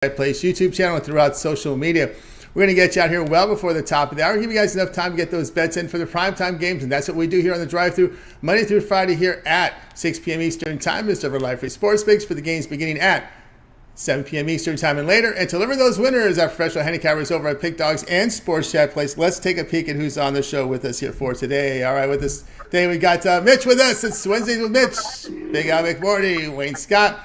Place YouTube channel and throughout social media. We're going to get you out here well before the top of the hour. Give you guys enough time to get those bets in for the primetime games, and that's what we do here on the drive-thru Monday through Friday here at 6 p.m. Eastern Time. It's our live free sports picks for the games beginning at 7 p.m. Eastern Time and later. And to deliver those winners, our professional handicappers over at Pick Dogs and Sports Chat Place. Let's take a peek at who's on the show with us here for today. All right, with us today we got Mitch with us. It's Wednesdays with Mitch. Big Al McMorty, Wayne Scott,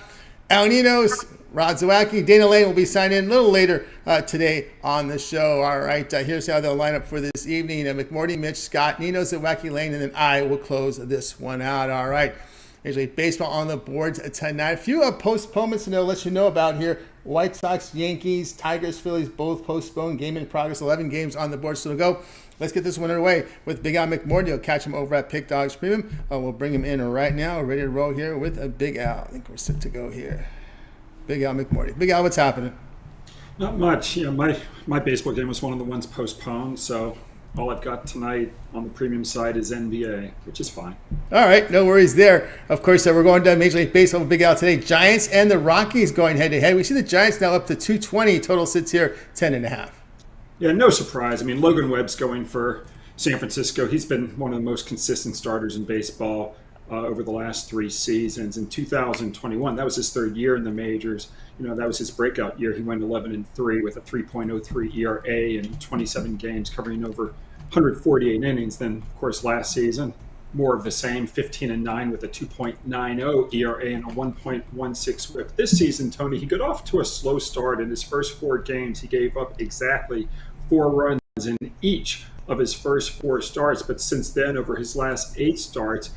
Al Ninos, Rod Zawacki. Dana Lane will be signing in a little later today on the show. All right, here's how they'll line up for this evening. McMorty, Mitch, Scott, Nino, Zawacki, Lane, and then I will close this one out. All right. Major League Baseball on the boards tonight. A few postponements to let you know about here. White Sox, Yankees, Tigers, Phillies, both postponed. Game in progress. 11 games on the board still to go. Let's get this one underway with Big Al McMorty. You'll catch him over at Pick Dogs Premium. We'll bring him in right now. Ready to roll here with a Big Al. I think we're set to go here. Big Al McMorty. Big Al, what's happening? Not much. My baseball game was one of the ones postponed, so all I've got tonight on the premium side is NBA, which is fine. All right, no worries there. Of course, we're going to Major League Baseball with Big Al today. Giants and the Rockies going head-to-head. We see the Giants now up to 220. Total sits here 10.5. Yeah, no surprise. I mean, Logan Webb's going for San Francisco. He's been one of the most consistent starters in baseball over the last 3 seasons. In 2021, that was his third year in the majors. That was his breakout year. He went 11-3 with a 3.03 ERA in 27 games, covering over 148 innings. Then, of course, last season, more of the same, 15-9 with a 2.90 ERA and a 1.16 whip. This season, Tony, he got off to a slow start. In his first 4 games, he gave up exactly 4 runs in each of his first 4 starts. But since then, over his last 8 starts,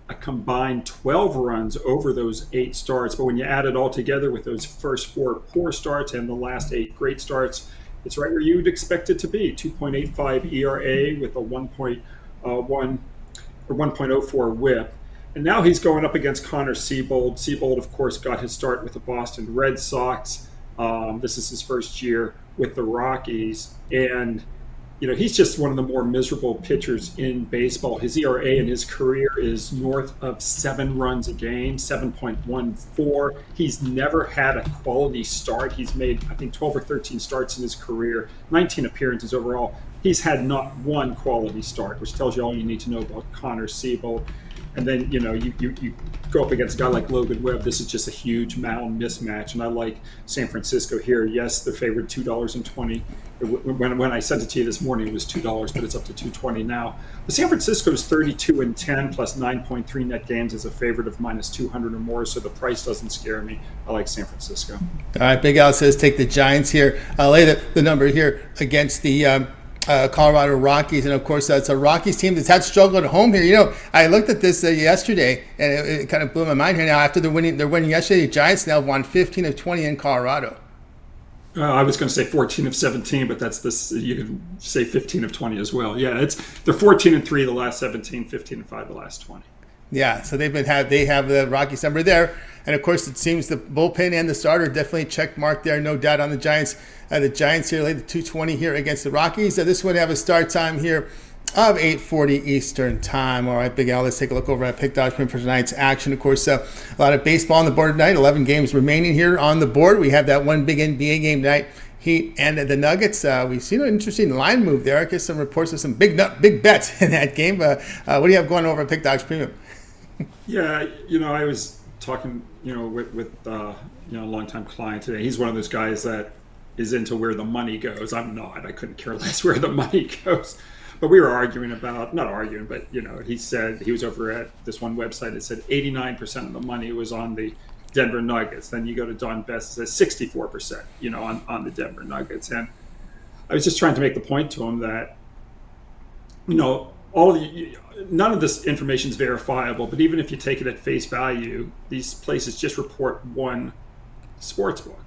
a combined 12 runs over those 8 starts. But when you add it all together with those first 4 poor starts and the last 8 great starts, it's right where you'd expect it to be. 2.85 ERA with a 1.1 or 1.04 whip. And now he's going up against Connor Seabold. Seabold, of course, got his start with the Boston Red Sox. This is his first year with the Rockies. And he's just one of the more miserable pitchers in baseball. His ERA in his career is north of 7 runs a game, 7.14. He's never had a quality start. He's made, I think, 12 or 13 starts in his career, 19 appearances overall. He's had not one quality start, which tells you all you need to know about Connor Seabold. And then, you go up against a guy like Logan Webb. This is just a huge mound mismatch. And I like San Francisco here. Yes, they're favored $2.20. When I sent it to you this morning, it was $2, but it's up to $2.20 now. But San Francisco is 32-10 plus 9.3 net games as a favorite of minus 200 or more. So the price doesn't scare me. I like San Francisco. All right, Big Al says take the Giants here. Lay the number here against the Colorado Rockies, and of course that's a Rockies team that's had struggled at home here. I looked at this yesterday, and it kind of blew my mind here. Now after they're winning yesterday, the Giants now have won 15 of 20 in Colorado. I was going to say 14 of 17, but that's this. You could say 15 of 20 as well. Yeah, they're 14-3 the last 17, 15-5 the last 20. Yeah, so they have the Rockies number there, and of course it seems the bullpen and the starter definitely check mark there, no doubt on the Giants. The Giants here lay the 220 here against the Rockies. This one have a start time here of 8:40 Eastern Time. All right, Big Al, let's take a look over at Pick Dogs for tonight's action. Of course, a lot of baseball on the board tonight. 11 games remaining here on the board. We have that one big NBA game tonight. Heat and the Nuggets. We've seen an interesting line move there. I guess some reports of some big bets in that game. What do you have going over at Pick Dogs Premium? Yeah, I was talking, with a longtime client today. He's one of those guys that is into where the money goes. I'm not. I couldn't care less where the money goes. But we were arguing about, not arguing, but, he said he was over at this one website that said 89% of the money was on the Denver Nuggets. Then you go to Don Best, it says 64%, on the Denver Nuggets. And I was just trying to make the point to him that, none of this information is verifiable, but even if you take it at face value, these places just report one sports book.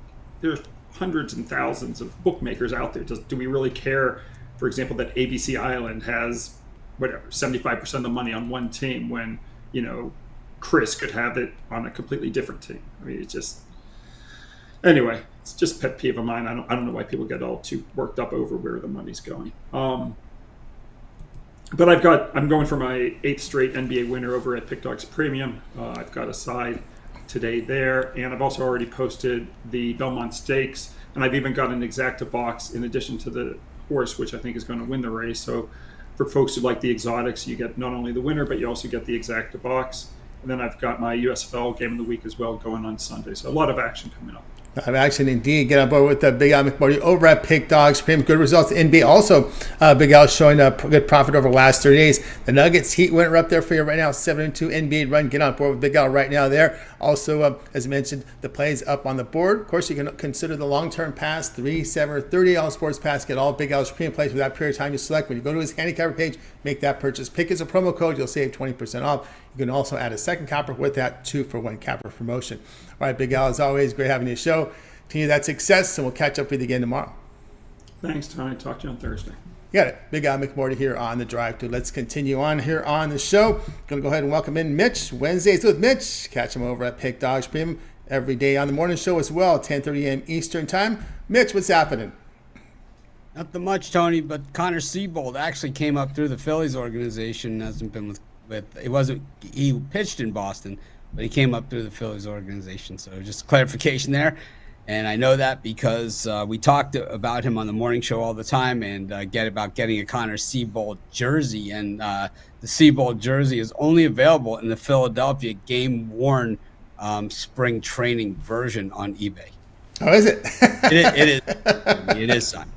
There's hundreds and thousands of bookmakers out there. Do we really care, for example, that ABC Island has 75% of the money on one team when, Chris could have it on a completely different team? I mean, it's just a pet peeve of mine. I don't know why people get all too worked up over where the money's going. But I'm going for my 8th straight NBA winner over at Pick Dogs Premium. I've got a side today there, and I've also already posted the Belmont Stakes and I've even got an exacta box in addition to the horse, which I think is going to win the race. So for folks who like the exotics, you get not only the winner, but you also get the exacta box. And then I've got my USFL game of the week as well going on Sunday. So a lot of action coming up. Action indeed. Get on board with Big Al McMurray over at Pick Dogs. Pretty good results. NBA also, Big Al showing a good profit over the last 30 days. The Nuggets Heat winner up there for you right now. 7-2 NBA run. Get on board with Big Al right now there. Also, as mentioned, the plays up on the board. Of course, you can consider the long-term pass, 3, 7, or 30 sports pass. Get all Big Al's premium plays for that period of time you select. When you go to his handicapper page, make that purchase. Pick as a promo code. You'll save 20% off. You can also add a second capper with that 2-for-1 capper promotion. All right, Big Al, as always, great having you show. Continue that success, and we'll catch up with you again tomorrow. Thanks, Tony. Talk to you on Thursday. You got it. Big Al McMurray here on the Drive Thru. Let's continue on here on the show. Going to go ahead and welcome in Mitch. Wednesdays with Mitch. Catch him over at Pick Dogs Premium every day on the morning show as well, 10:30 a.m. Eastern Time. Mitch, what's happening? Nothing much, Tony, but Connor Seabold actually came up through the Phillies organization. Hasn't been with he pitched in Boston, but he came up through the Phillies organization. So just clarification there. And I know that because we talked about him on the morning show all the time, and getting a Connor Seabold jersey. And the Seabold jersey is only available in the Philadelphia game-worn spring training version on eBay. Oh, is it? It is. It is signed.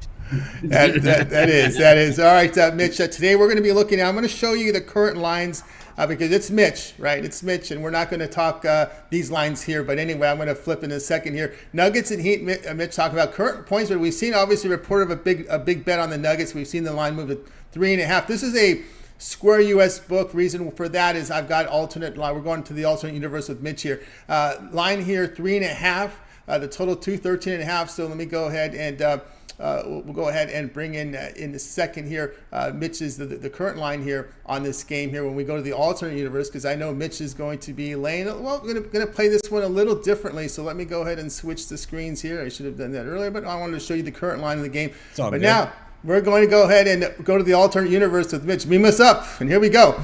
That is. All right, Mitch, today we're going to be looking at, I'm going to show you the current lines because it's Mitch, right? It's Mitch, and we're not going to talk these lines here. But anyway, I'm going to flip in a second here. Nuggets and Heat, Mitch talk about current points, but we've seen obviously reported a big bet on the Nuggets. We've seen the line move to 3.5. This is a Square US book. Reason for that is I've got alternate line. We're going to the alternate universe with Mitch here. Line here, 3.5. The total 213.5. So let me go ahead and we'll go ahead and bring in a second here. Mitch is the current line here on this game here when we go to the alternate universe, because I know Mitch is going to be laying. Well, we're going to play this one a little differently. So let me go ahead and switch the screens here. I should have done that earlier, but I wanted to show you the current line of the game. But good. Now we're going to go ahead and go to the alternate universe with Mitch. Beam us up, and here we go.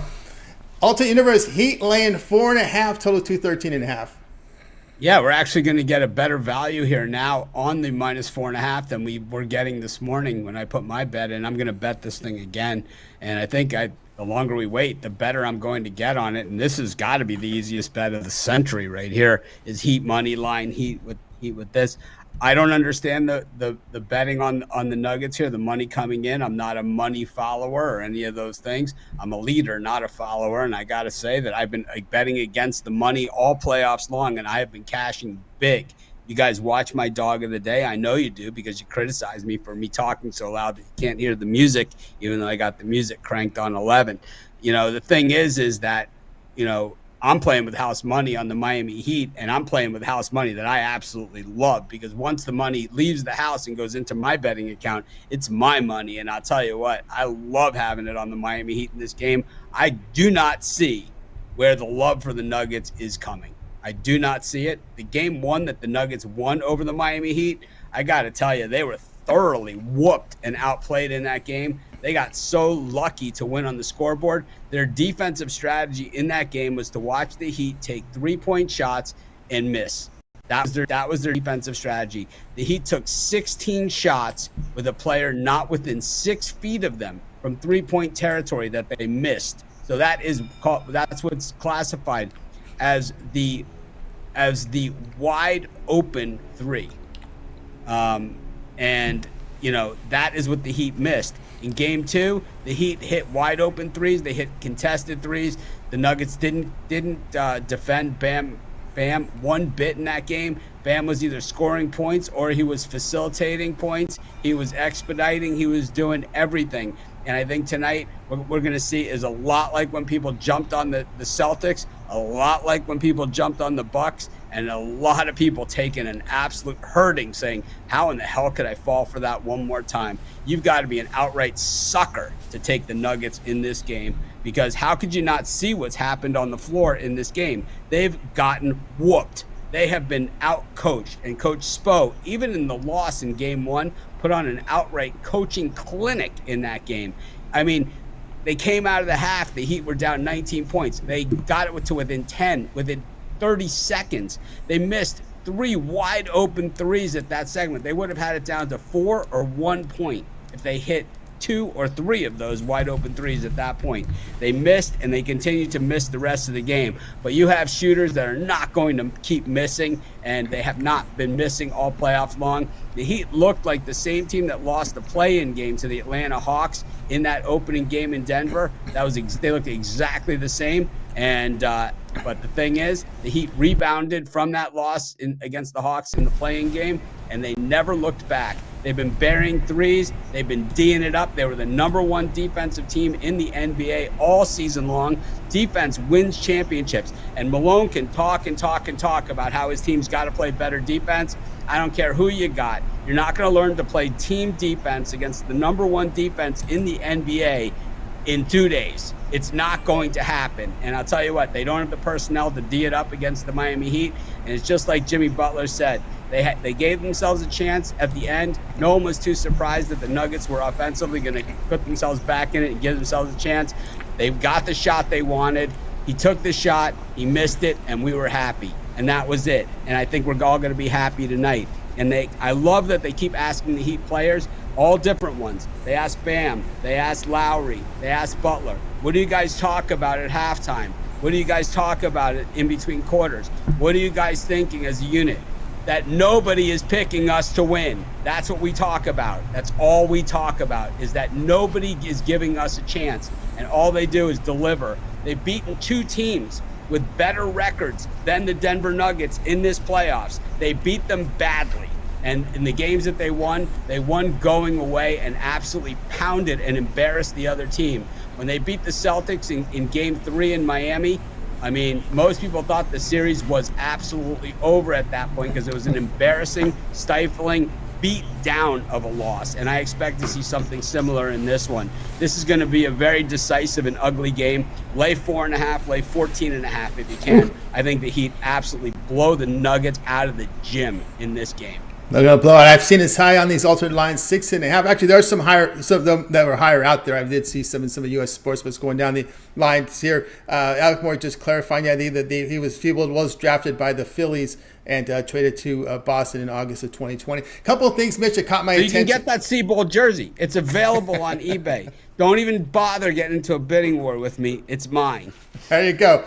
Alternate universe, Heat laying 4.5, total 213.5. Yeah, we're actually going to get a better value here now on the -4.5 than we were getting this morning when I put my bet in. I'm going to bet this thing again, and I think the longer we wait, the better I'm going to get on it. And this has got to be the easiest bet of the century right here is Heat money line, Heat with this. I don't understand the betting on the Nuggets here, the money coming in. I'm not a money follower or any of those things. I'm a leader, not a follower. And I got to say that I've been betting against the money all playoffs long, and I have been cashing big. You guys watch my dog of the day. I know you do because you criticize me for me talking so loud that you can't hear the music, even though I got the music cranked on 11. The thing is that, I'm playing with house money on the Miami Heat, and I'm playing with house money that I absolutely love because once the money leaves the house and goes into my betting account, it's my money. And I'll tell you what, I love having it on the Miami Heat in this game. I do not see where the love for the Nuggets is coming. I do not see it. The game one that the Nuggets won over the Miami Heat, I got to tell you, they were thoroughly whooped and outplayed in that game. They got so lucky to win on the scoreboard. Their defensive strategy in that game was to watch the Heat take 3-point shots and miss. That was their defensive strategy. The Heat took 16 shots with a player not within 6 feet of them from 3-point territory that they missed. So that's what's classified as the wide open three. That is what the Heat missed. In game two, the Heat hit wide open threes. They hit contested threes. The Nuggets didn't defend Bam one bit in that game. Bam was either scoring points or he was facilitating points. He was expediting. He was doing everything. And I think tonight what we're going to see is a lot like when people jumped on the Celtics, a lot like when people jumped on the Bucks, and a lot of people taking an absolute hurting saying, how in the hell could I fall for that one more time? You've got to be an outright sucker to take the Nuggets in this game, because how could you not see what's happened on the floor in this game? They've gotten whooped. They have been out-coached, and Coach Spo, even in the loss in game one, put on an outright coaching clinic in that game. I mean, they came out of the half, the Heat were down 19 points. They got it to within 10, within 30 seconds. They missed 3 wide open threes at that segment. They would have had it down to 4 or 1 point if they hit 2 or 3 of those wide open threes at that point. They missed, and they continue to miss the rest of the game. But you have shooters that are not going to keep missing, and they have not been missing all playoffs long. The Heat looked like the same team that lost the play-in game to the Atlanta Hawks in that opening game in Denver. They looked exactly the same. And but the thing is, the Heat rebounded from that loss against the Hawks in the play-in game, and they never looked back. They've been burying threes. They've been D'ing it up. They were the #1 defensive team in the NBA all season long. Defense wins championships. And Malone can talk and talk and talk about how his team's got to play better defense. I don't care who you got. You're not going to learn to play team defense against the #1 defense in the NBA in 2 days. It's not going to happen. And I'll tell you what, they don't have the personnel to D it up against the Miami Heat. And it's just like Jimmy Butler said. They gave themselves a chance at the end. No one was too surprised that the Nuggets were offensively going to put themselves back in it and give themselves a chance. They got the shot they wanted. He took the shot, he missed it, and we were happy. And that was it. And I think we're all going to be happy tonight. And I love that they keep asking the Heat players, all different ones. They ask Bam, they ask Lowry, they ask Butler, what do you guys talk about at halftime? What do you guys talk about in between quarters? What are you guys thinking as a unit? That nobody is picking us to win. That's what we talk about. That's all we talk about, is that nobody is giving us a chance. And all they do is deliver. They've beaten 2 teams with better records than the Denver Nuggets in this playoffs. They beat them badly. And in the games that they won going away and absolutely pounded and embarrassed the other team. When they beat the Celtics in Game 3 in Miami, I mean, most people thought the series was absolutely over at that point because it was an embarrassing, stifling, beat down of a loss. And I expect to see something similar in this one. This is going to be a very decisive and ugly game. Lay 4.5, lay 14.5 if you can. I think the Heat absolutely blow the Nuggets out of the gym in this game. They're going to blow it. I've seen as high on these alternate lines, 6.5. Actually, there are some of them that were higher out there. I did see some in some of the U.S. sports books going down the lines here. Alec Moore just clarifying, he was drafted by the Phillies and traded to Boston in August of 2020. A couple of things, Mitch, that caught my attention. You can get that Seabold jersey. It's available on eBay. Don't even bother getting into a bidding war with me. It's mine. There you go.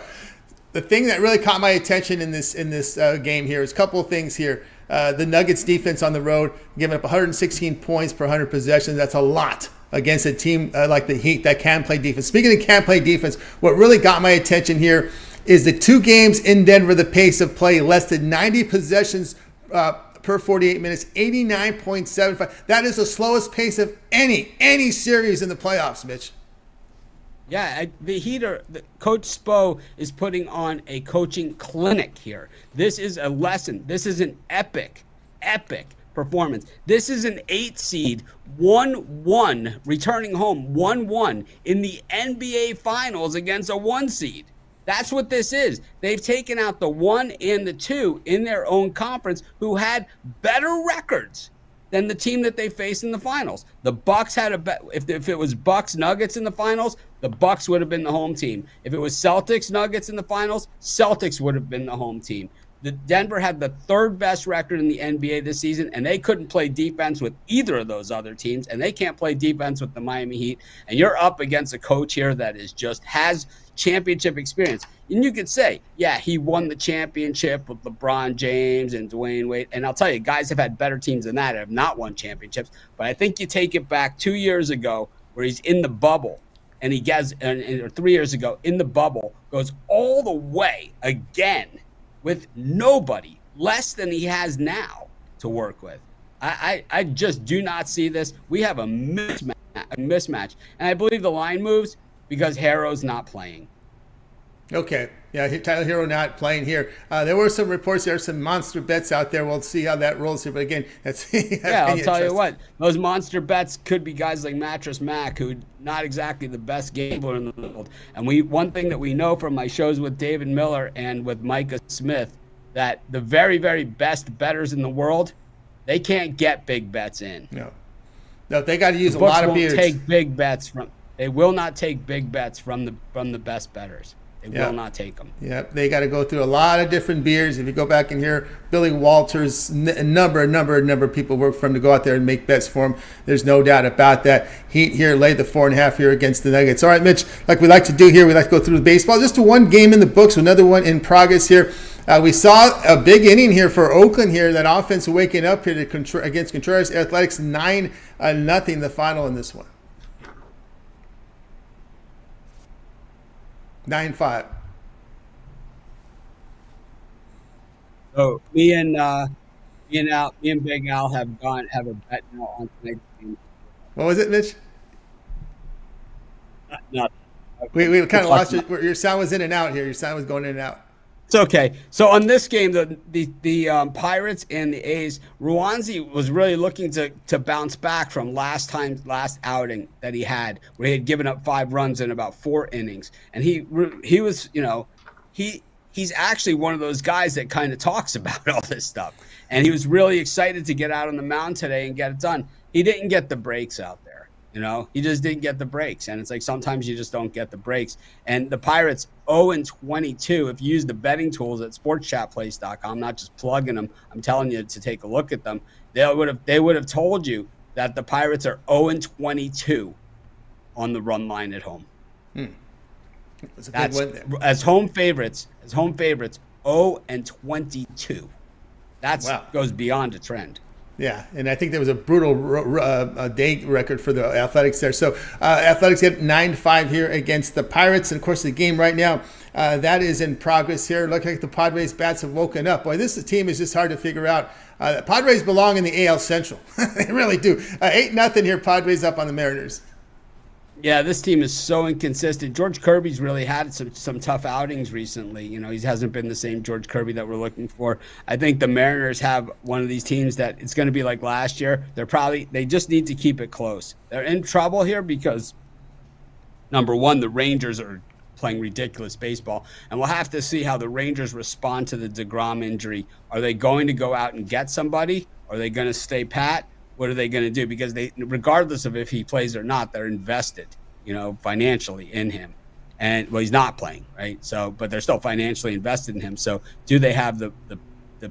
The thing that really caught my attention in this game here is a couple of things here. The Nuggets defense on the road, giving up 116 points per 100 possessions. That's a lot against a team like the Heat that can play defense. Speaking of can play defense, what really got my attention here is the 2 games in Denver, the pace of play, less than 90 possessions per 48 minutes, 89.75. That is the slowest pace of any series in the playoffs, Mitch. Yeah, the Heat Coach Spo is putting on a coaching clinic here. This is a lesson. This is an epic performance. This is an 8 seed, 1-1, returning home 1-1 in the NBA Finals against a 1 seed. That's what this is. They've taken out the 1 and the 2 in their own conference who had better records than the team that they faced in the finals. The Bucks had if it was Bucks Nuggets in the finals, the Bucks would have been the home team. If it was Celtics Nuggets in the finals, Celtics would have been the home team. The Denver had the 3rd best record in the NBA this season, and they couldn't play defense with either of those other teams, and they can't play defense with the Miami Heat. And you're up against a coach here that has championship experience. And you could say, yeah, he won the championship with LeBron James and Dwayne Wade. And I'll tell you, guys have had better teams than that have not won championships. But I think you take it back 2 years ago where he's in the bubble, and he gets, or 3 years ago in the bubble, goes all the way again with nobody less than he has now to work with. I just do not see this. We have a mismatch. And I believe the line moves because Harrow's not playing. Okay. Yeah, Tyler Hero not playing here. There were some reports. There are some monster bets out there. We'll see how that rolls here. But again, that's yeah. I'll tell you what. Those monster bets could be guys like Mattress Mac, who not exactly the best gambler in the world. And one thing that we know from my shows with David Miller and with Micah Smith, that the very, very best bettors in the world, they can't get big bets in. No, they got to use a lot of beards. They will not take big bets from the best bettors. They will not take them. Yep, they got to go through a lot of different beers. If you go back in here, Billy Walters, a number of people work for him to go out there and make bets for him. There's no doubt about that. Heat here laid the 4.5 here against the Nuggets. All right, Mitch, like we like to do here, we like to go through the baseball. Just one game in the books, another one in progress here. We saw a big inning here for Oakland here. That offense waking up here against Contreras Athletics, 9-0 the final in this one. 9-5. So me and Big Al have a bet now on tonight's game. What was it, Mitch? Nothing. We kind of lost your sound was in and out here. Your sound was going in and out. It's okay. So on this game, the Pirates and the A's, Ruanzi was really looking to bounce back from last outing that he had, where he had given up 5 runs in about 4 innings, and he was, he's actually one of those guys that kind of talks about all this stuff, and he was really excited to get out on the mound today and get it done. He didn't get the breaks out there. He just didn't get the breaks. And it's like sometimes you just don't get the breaks. And the Pirates 0-22, if you use the betting tools at sportschatplace.com, not just plugging them, I'm telling you to take a look at them. They would have told you that the Pirates are 0-22 on the run line at home. That's as home favorites, 0-22. That goes beyond a trend. Yeah, and I think there was a brutal day record for the Athletics there. So Athletics get 9-5 here against the Pirates. And, of course, the game right now, that is in progress here. Look like the Padres bats have woken up. Boy, this team is just hard to figure out. Padres belong in the AL Central. They really do. 8-0 here, Padres up on the Mariners. Yeah, this team is so inconsistent. George Kirby's really had some tough outings recently. He hasn't been the same George Kirby that we're looking for. I think the Mariners have one of these teams that it's going to be like last year. They just need to keep it close. They're in trouble here because, number one, the Rangers are playing ridiculous baseball, and we'll have to see how the Rangers respond to the DeGrom injury. Are they going to go out and get somebody? Are they going to stay pat? What are they going to do? Because regardless of if he plays or not, they're invested, financially in him. And he's not playing, right? So, but they're still financially invested in him. So, do they have the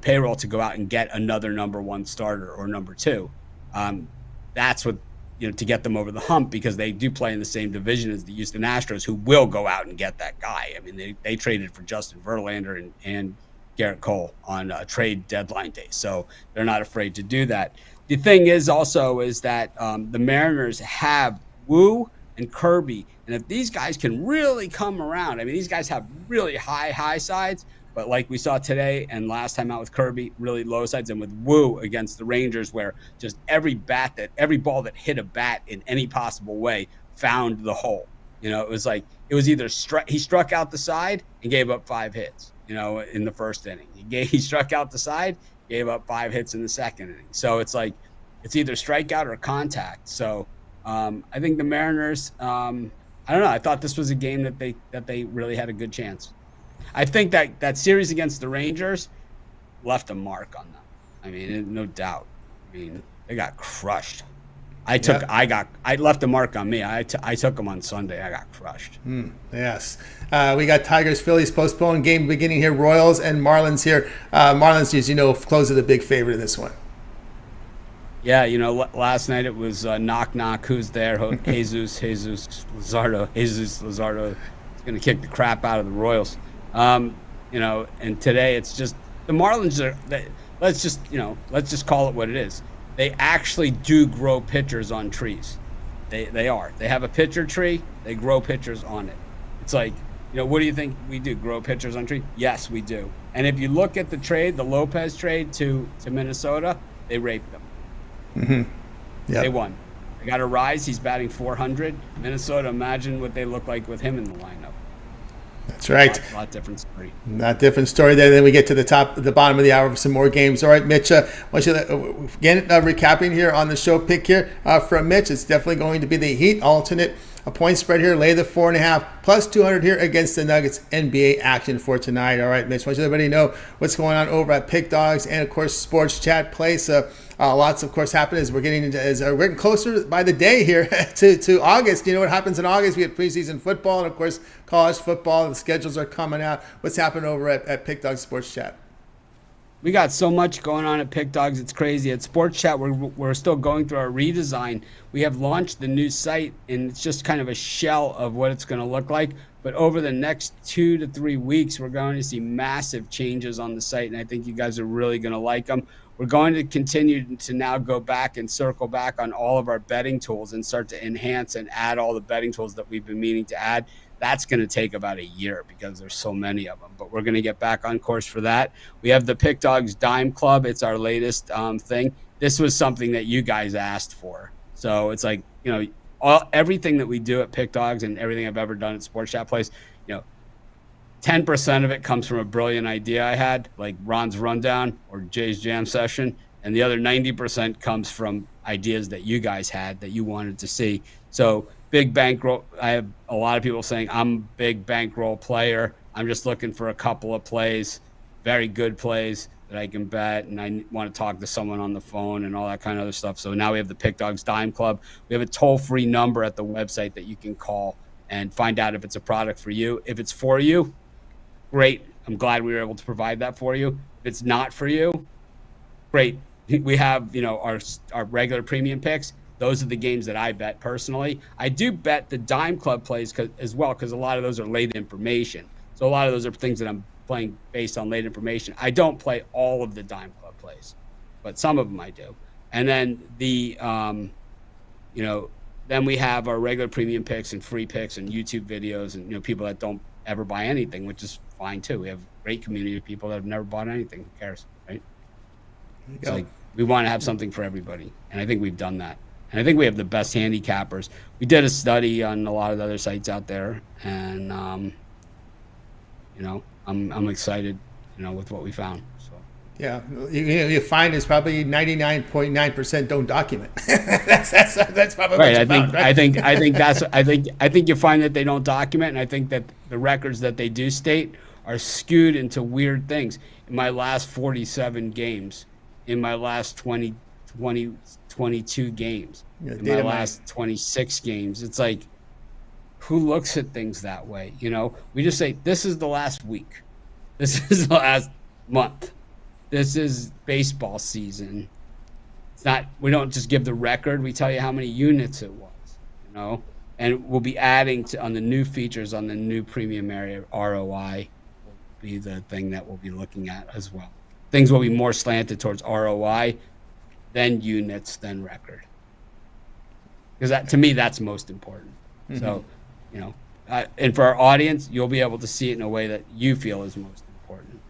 payroll to go out and get another number 1 starter or number 2? That's what to get them over the hump, because they do play in the same division as the Houston Astros, who will go out and get that guy. I mean, they traded for Justin Verlander and Garrett Cole on trade deadline day, so they're not afraid to do that. The thing is that the Mariners have Wu and Kirby, and if these guys can really come around, I mean, these guys have really high sides, but like we saw today and last time out with Kirby, really low sides, and with Wu against the Rangers, where just every ball that hit a bat in any possible way found the hole. It was either he struck out the side and gave up 5 hits, in the first inning. He struck out the side, gave up 5 hits in the second inning. So it's like it's either strikeout or contact. So I think the Mariners, I don't know. I thought this was a game that they really had a good chance. I think that series against the Rangers left a mark on them. I mean, no doubt. I mean, they got crushed. I left a mark on me. I took them on Sunday. I got crushed. Yes. We got Tigers, Phillies postponed game beginning here. Royals and Marlins here. Marlins, as close to the big favorite in this one. Yeah, last night it was knock knock. Who's there? Jesus Luzardo. Jesus Luzardo is going to kick the crap out of the Royals. And today it's just the Marlins are. Let's just call it what it is. They actually do grow pitchers on trees. They are. They have a pitcher tree. They grow pitchers on it. It's like, what do you think we do? Grow pitchers on tree? Yes, we do. And if you look at the trade, the Lopez trade to Minnesota, they raped them. Mm-hmm. Yep. They won. They got a rise. He's batting 400. Minnesota, imagine what they look like with him in the lineup. That's right. A lot different story. Not different story there. Then we get to the bottom of the hour for some more games. All right, Mitch, again, recapping here on the show pick here from Mitch. It's definitely going to be the Heat alternate. A point spread here, lay the 4.5 plus 200 here against the Nuggets. NBA action for tonight. All right, Mitch, why don't you let everybody know what's going on over at Pick Dogs and, of course, Sports Chat Place. Lots, of course, happen as we're getting closer by the day here to August. You know what happens in August? We have preseason football and, of course, college football. The schedules are coming out. What's happening over at Pick Dog Sports Chat? We got so much going on at Pick Dogs. It's crazy. At Sports Chat, we're still going through our redesign. We have launched the new site, and it's just kind of a shell of what it's going to look like. But over the next 2 to 3 weeks, we're going to see massive changes on the site, and I think you guys are really going to like them. We're going to continue to now go back and circle back on all of our betting tools and start to enhance and add all the betting tools that we've been meaning to add. That's going to take about a year because there's so many of them, but we're going to get back on course for that. We have the Pick Dogs Dime Club. It's our latest thing. This was something that you guys asked for. So it's like, everything that we do at Pick Dogs and everything I've ever done at Sports Chat Place, 10% of it comes from a brilliant idea I had, like Ron's Rundown or Jay's Jam Session, and the other 90% comes from ideas that you guys had that you wanted to see. So big bankroll, I have a lot of people saying I'm a big bankroll player. I'm just looking for a couple of plays, very good plays that I can bet, and I want to talk to someone on the phone and all that kind of other stuff. So now we have the Pick Dogs Dime Club. We have a toll-free number at the website that you can call and find out if it's a product for you. If it's for you, great. I'm glad we were able to provide that for you. If it's not for you, great. We have, our regular premium picks. Those are the games that I bet personally. I do bet the Dime Club plays as well because a lot of those are late information. So a lot of those are things that I'm playing based on late information. I don't play all of the Dime Club plays, but some of them I do. And then then we have our regular premium picks and free picks and YouTube videos and, people that don't ever buy anything, which is fine too. We have a great community of people that have never bought anything. Who cares, right? It's like we want to have something for everybody, and I think we've done that. And I think we have the best handicappers. We did a study on a lot of the other sites out there, and I'm excited, with what we found. So yeah, you find is probably 99.9% don't document. that's probably right. What you found, right. I think you find that they don't document, and I think that the records that they do state are skewed into weird things. In my last 47 games, in my last 22 games, in my last 26 games, it's like, who looks at things that way? We just say, this is the last week. This is the last month. This is baseball season. It's not, we don't just give the record. We tell you how many units it was, and we'll be adding on the new features on the new premium area. ROI will be the thing that we'll be looking at as well. Things will be more slanted towards ROI than units, than record. Because to me, that's most important. Mm-hmm. So, and for our audience, you'll be able to see it in a way that you feel is most important.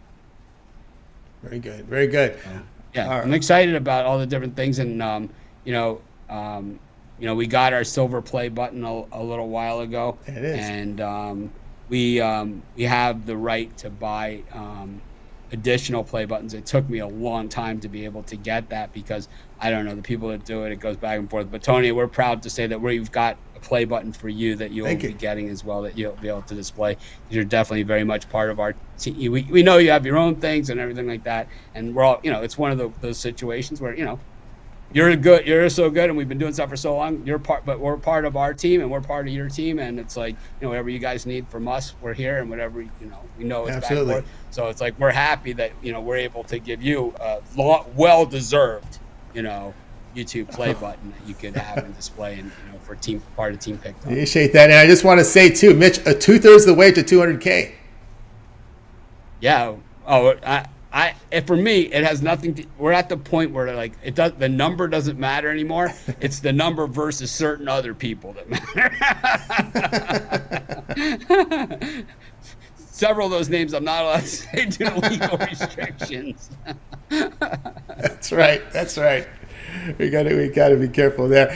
Very good. Very good. Yeah, right. I'm excited about all the different things. And, we got our silver play button a little while ago. It is. And we have the right to buy additional play buttons. It took me a long time to be able to get that because I don't know, the people that do it goes back and forth. But Tony, we're proud to say that we've got a play button for you that you'll be getting as well, that you'll be able to display. You're definitely very much part of our team. We know you have your own things and everything like that, and we're all, it's one of those situations where you're so good, and we've been doing stuff for so long. But we're part of our team, and we're part of your team, and it's like, whatever you guys need from us, we're here, and whatever we know it's Absolutely. Back forth. So it's like we're happy that we're able to give you a well-deserved YouTube play button that you could have and display, and for part of Team Pick Dog. Appreciate that, and I just want to say too, Mitch, 2/3 of the way to 200K. Yeah. For me, it has nothing we're at the point where the number doesn't matter anymore. It's the number versus certain other people that matter. Several of those names I'm not allowed to say due to legal restrictions. That's right. We gotta be careful there.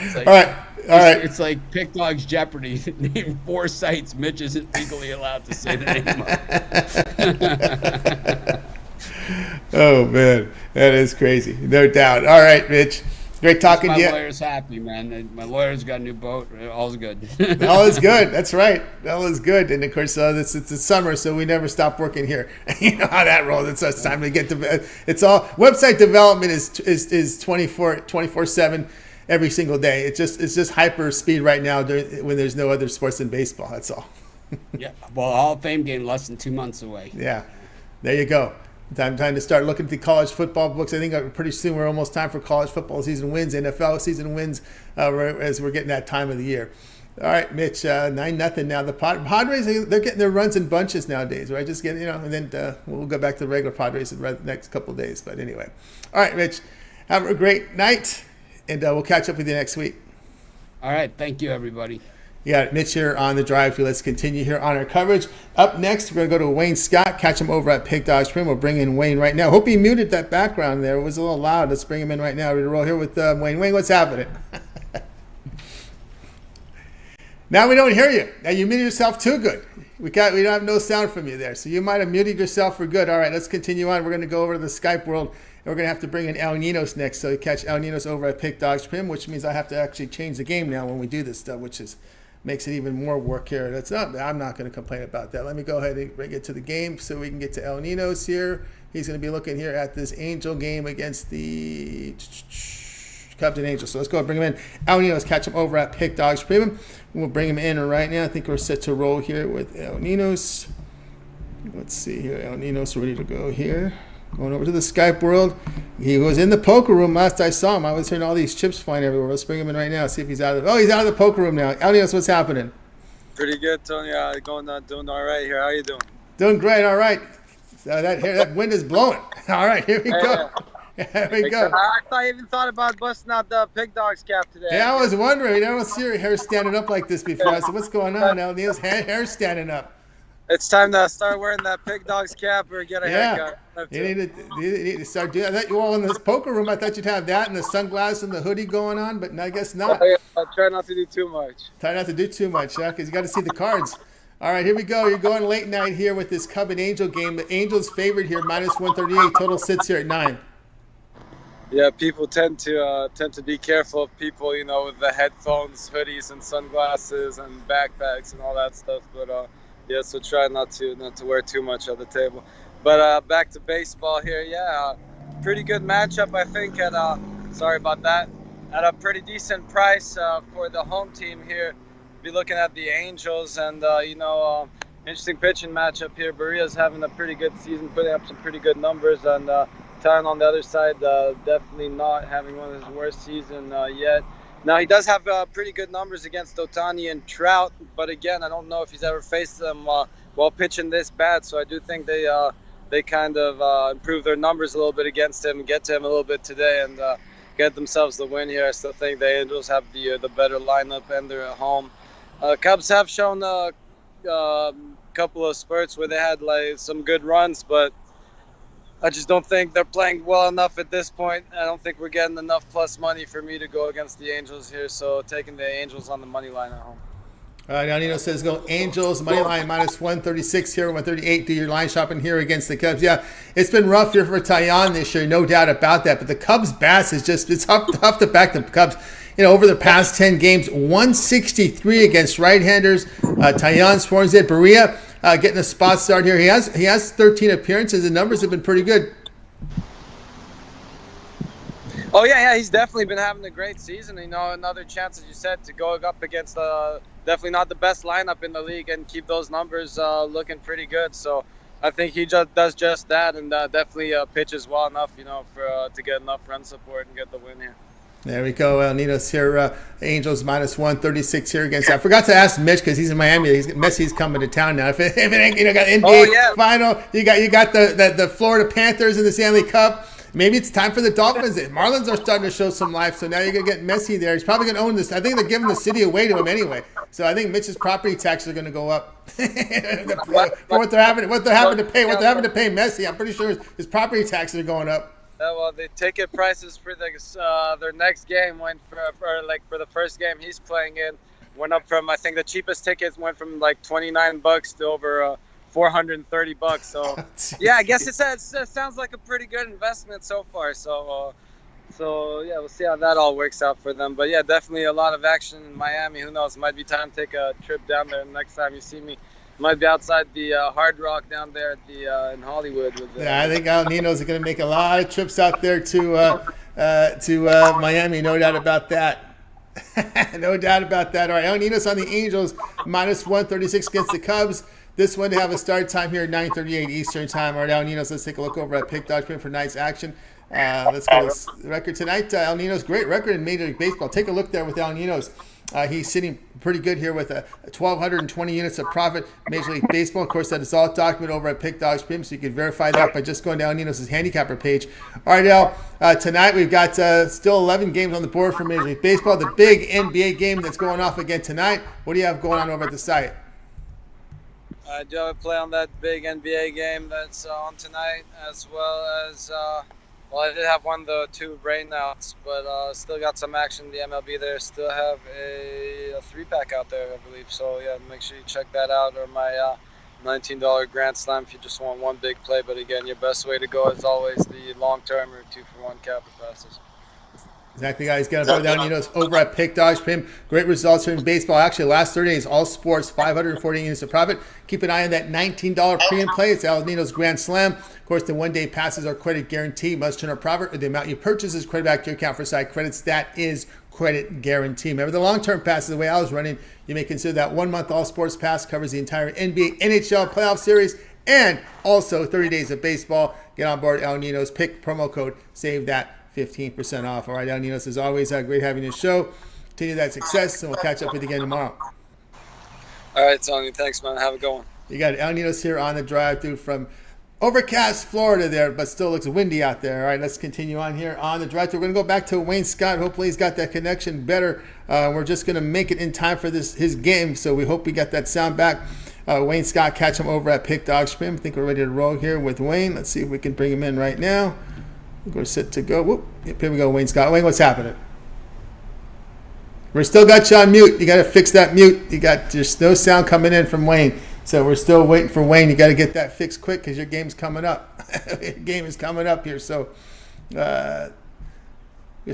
All right. It's like Pick Dog's Jeopardy. Name 4 sites Mitch isn't legally allowed to say the name of. Oh man, that is crazy, no doubt. All right, Mitch. Great talking to you. My lawyer's happy, man. My lawyer's got a new boat. All's good. All is good. That's right. All is good. And of course, it's the summer, so we never stop working here. You know how that rolls. It's time to get to. It's all website development is 24/7 every single day. It's just hyper speed right now when there's no other sports than baseball. That's all. Yeah. Well, Hall of Fame game less than 2 months away. Yeah. There you go. Time to start looking at the college football books. I think pretty soon we're almost time for college football season wins, NFL season wins, as we're getting that time of the year. All right, Mitch, 9-0 now. The Padres, they're getting their runs in bunches nowadays, right? Just getting, and then we'll go back to the regular Padres in the next couple of days. But anyway, all right, Mitch, have a great night, and we'll catch up with you next week. All right, thank you, everybody. You got Mitch here on the drive-thru. Let's continue here on our coverage. Up next, we're going to go to Wayne Scott, catch him over at Pig Dog Spring. We'll bring in Wayne right now. Hope he muted that background there. It was a little loud. Let's bring him in right now. We're going to roll here with Wayne. Wayne, what's happening? Now we don't hear you. Now you muted yourself too good. We don't have no sound from you there. So you might have muted yourself for good. All right, let's continue on. We're going to go over to the Skype world. And we're going to have to bring in El Ninos next. So you catch El Ninos over at Pig Dog Spring, which means I have to actually change the game now when we do this stuff, which makes it even more work here. I'm not going to complain about that. Let me go ahead and bring it to the game so we can get to El Ninos here. He's going to be looking here at this Angel game against the Cubs and Angels. So let's go and bring him in. El Ninos, catch him over at Pig Dogs Premium. We'll bring him in right now. I think we're set to roll here with El Ninos. Let's see here. El Ninos ready to go here. Going over to the Skype world. He was in the poker room last I saw him. I was hearing all these chips flying everywhere. Let's bring him in right now. See if he's out of he's out of the poker room now. Elias, what's happening? Pretty good, Tony. Doing all right here. How are you doing? Doing great. All right. That wind is blowing. All right, here we go. Here we go. I even thought about busting out the Pig Dogs cap today. Yeah, I was wondering. I don't see your hair standing up like this before. I said, what's going on? Elias' hair standing up. It's time to start wearing that Pig Dogs cap or get a haircut. You need to start doing that. I thought you all in this poker room. I thought you'd have that and the sunglasses and the hoodie going on, but I guess not. I try not to do too much. Try not to do too much, because you got to see the cards. All right, here we go. You're going late night here with this Cub and Angel game. The Angels favored here, minus 138. Total sits here at 9. Yeah, people tend to be careful of people, with the headphones, hoodies, and sunglasses and backpacks and all that stuff. But so try not to wear too much at the table. But back to baseball here. Yeah, pretty good matchup, I think. Sorry about that. At a pretty decent price for the home team here. Be looking at the Angels and interesting pitching matchup here. Barria's having a pretty good season, putting up some pretty good numbers, and Tyron on the other side definitely not having one of his worst seasons yet. Now, he does have pretty good numbers against Ohtani and Trout, but again, I don't know if he's ever faced them while pitching this bad, so I do think they kind of improve their numbers a little bit against him, get to him a little bit today, and get themselves the win here. I still think the Angels have the better lineup, and they're at home. Cubs have shown a couple of spurts where they had some good runs, but I just don't think they're playing well enough at this point. I don't think we're getting enough plus money for me to go against the Angels here, so taking the Angels on the money line at home. All right, Nino says go Angels, money line minus 136 here, 138. Do your line shopping here against the Cubs. Yeah, it's been rough here for Taillon this year, no doubt about that. But the Cubs' bats is it's tough to back the Cubs. Over the past 10 games, 163 against right-handers. Taillon, Swarzed, Barria getting a spot start here. He has 13 appearances. The numbers have been pretty good. Oh, yeah, he's definitely been having a great season. Another chance, as you said, to go up against definitely not the best lineup in the league and keep those numbers looking pretty good. So I think he just does just that and definitely pitches well enough, to get enough run support and get the win here. There we go. Nino's here. Angels minus 136 here against. I forgot to ask Mitch because he's in Miami. Messi's coming to town now. If it ain't, got NBA final. You got the Florida Panthers in the Stanley Cup. Maybe it's time for the Dolphins. Marlins are starting to show some life, so now you're going to get Messi there. He's probably going to own this. I think they're giving the city away to him anyway. So I think Mitch's property taxes are going to go up for what they're having to pay Messi. I'm pretty sure his property taxes are going up. Well, the ticket prices for their next game went for the first game he's playing in went up from, I think the cheapest tickets went from $29 to over $430. So yeah, I guess it sounds like a pretty good investment so far. So So yeah, we'll see how that all works out for them. But yeah, definitely a lot of action in Miami. Who knows? Might be time to take a trip down there. Next time you see me, might be outside the Hard Rock down there at the in Hollywood. Yeah, I think Al Nino's going to make a lot of trips out there to Miami. No doubt about that. No doubt about that. All right, El Nino's on the Angels, minus 136 against the Cubs. This one to have a start time here at 9:38 Eastern time. All right, El Nino's, let's take a look over at Pick Dodge for tonight's action. Let's go to the record tonight. El Nino's great record in Major League Baseball. Take a look there with El Nino's. He's sitting pretty good here with 1,220 units of profit. Major League Baseball, of course, that is all documented over at Pick Dodge Premium, so you can verify that by just going to El Nino's handicapper page. All right, El, tonight we've got still 11 games on the board for Major League Baseball. The big NBA game that's going off again tonight. What do you have going on over at the site? I do have a play on that big NBA game that's on tonight, as well as well, I did have one, two rainouts, but still got some action in the MLB there. Still have a 3-pack out there, I believe. So yeah, make sure you check that out, or my $19 Grand Slam if you just want one big play. But again, your best way to go is always the long-term or 2-for-1 capper passes. Exactly, guys. Got to go down, over at Pick Dodge Prim. Great results here in baseball. Actually, last 30 days, all sports, 540 units of profit. Keep an eye on that $19 premium play. It's El Nino's Grand Slam. Of course, the one-day passes are credit guarantee. Must turn a profit, or the amount you purchase is credit back to your account for side credits. That is credit guarantee. Remember, the long-term passes, the way I was running, you may consider that 1 month all sports pass covers the entire NBA, NHL playoff series, and also 30 days of baseball. Get on board El Nino's. Pick promo code. Save that 15% off. All right, El Nino's, as always, great having your show. Continue that success, and we'll catch up with you again tomorrow. All right, Tony. Thanks, man. Have a good one. You got El Nino's here on the drive-through from overcast Florida there, but still looks windy out there. All right, let's continue on here on the drive-through. We're going to go back to Wayne Scott. Hopefully he's got that connection better. We're just going to make it in time for his game, so we hope we got that sound back. Wayne Scott, catch him over at Pick Dog Spin. I think we're ready to roll here with Wayne. Let's see if we can bring him in right now. We're set to go. Whoop. Yep, here we go, Wayne Scott. Wayne, what's happening? We're still got you on mute. You got to fix that mute. There's no sound coming in from Wayne. So we're still waiting for Wayne. You got to get that fixed quick because your game's coming up. Your game is coming up here. So you're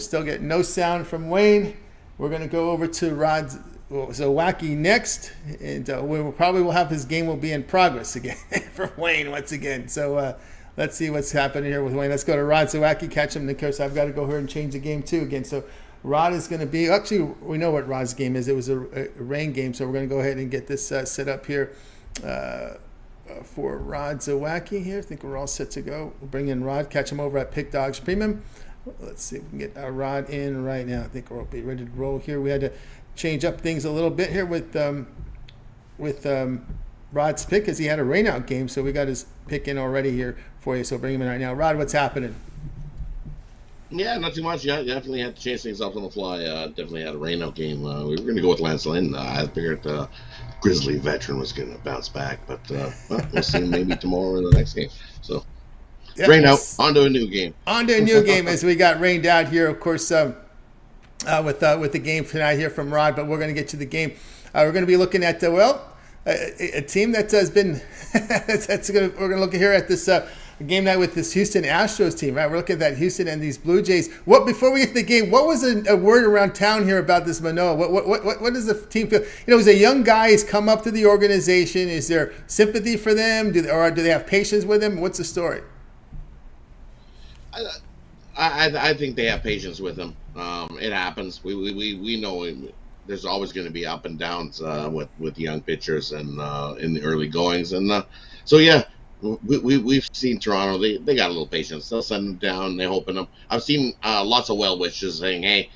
still getting no sound from Wayne. We're going to go over to Rod Zawacki next. And we probably will have his game will be in progress again for Wayne once again. So let's see what's happening here with Wayne. Let's go to Rod Zawacki, catch him. And of course, I've got to go here and change the game too again. So Rod is going to be, actually, we know what Rod's game is. It was a rain game. So we're going to go ahead and get this set up here for Rod Zawacki here. I think we're all set to go. We'll bring in Rod, catch him over at Pick Dogs Premium. Let's see if we can get Rod in right now. I think we'll be ready to roll here. We had to change up things a little bit here with Rod's pick because he had a rainout game. So we got his pick in already here for you. So bring him in right now. Rod, what's happening? Yeah, not too much. Yeah, definitely had to change things up on the fly. Definitely had a rainout game. We were going to go with Lance Lynn. I figured Grizzly veteran was going to bounce back, but we'll see maybe tomorrow or the next game. So, yep. Rain out, on to a new game. On to a new game as we got rained out here, of course, with the game tonight here from Rod, but we're going to get to the game. We're going to be looking at, a team that has been, we're going to look here at this game night with this Houston Astros team, right? We're looking at that Houston and these Blue Jays. Before we get to the game, what was a word around town here about this Manoah? What does the team feel? He's a young guy. He's come up to the organization. Is there sympathy for them? Do they have patience with him? What's the story? I think they have patience with him. It happens. We know there's always going to be up and downs with young pitchers and in the early goings, and so yeah. We've seen Toronto. They got a little patience. They'll send him down. They're hoping him. I've seen lots of well wishes saying, "Hey,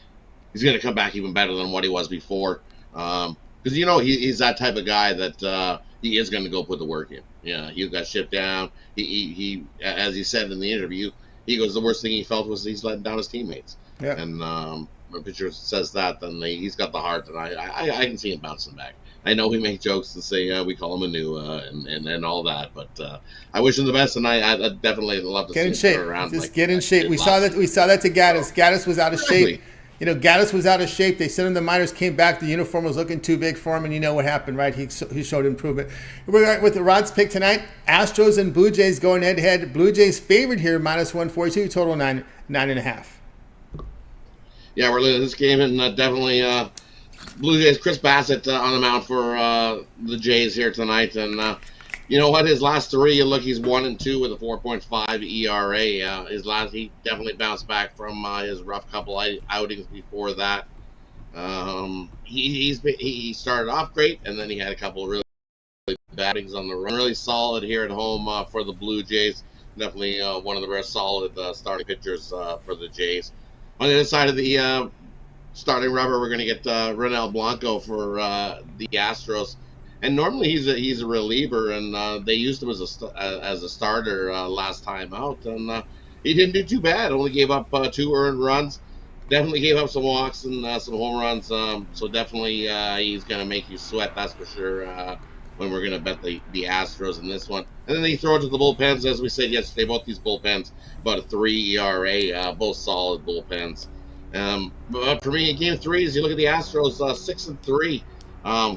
he's going to come back even better than what he was before." Because he's that type of guy that he is going to go put the work in. Yeah, he got shipped down. He as he said in the interview, he goes, the worst thing he felt was he's letting down his teammates. Yeah. And when a pitcher says that, then he's got the heart, and I can see him bouncing back. I know we make jokes and say we call him a new and all that, but I wish him the best, and I definitely love to get see in shape. him around. Just get in shape. We saw that to Gaddis. Gaddis was out of shape. Gaddis was out of shape. They sent him to the minors, came back. The uniform was looking too big for him, and you know what happened, right? He showed improvement. We're with the Rod's pick tonight. Astros and Blue Jays going head to head. Blue Jays favored here, -142, total 9.5. Yeah, we're looking at this game, and definitely Blue Jays. Chris Bassett on the mound for the Jays here tonight, and you know what? His last three, you look, he's 1-2 with a 4.5 ERA. He definitely bounced back from his rough couple outings before that. He started off great, and then he had a couple of really bad outings on the run. Really solid here at home for the Blue Jays. Definitely one of the rare solid starting pitchers for the Jays. On the other side of the starting rubber, we're going to get Ronel Blanco for the Astros. And normally he's a reliever, and they used him as a starter last time out, and he didn't do too bad. Only gave up 2 earned runs. Definitely gave up some walks and some home runs. So definitely he's going to make you sweat, that's for sure. When we're going to bet the Astros in this one. And then they throw it to the bullpens, as we said yesterday. Both these bullpens, about a 3 ERA, both solid bullpens. But for me, in Game 3, as you look at the Astros, 6-3,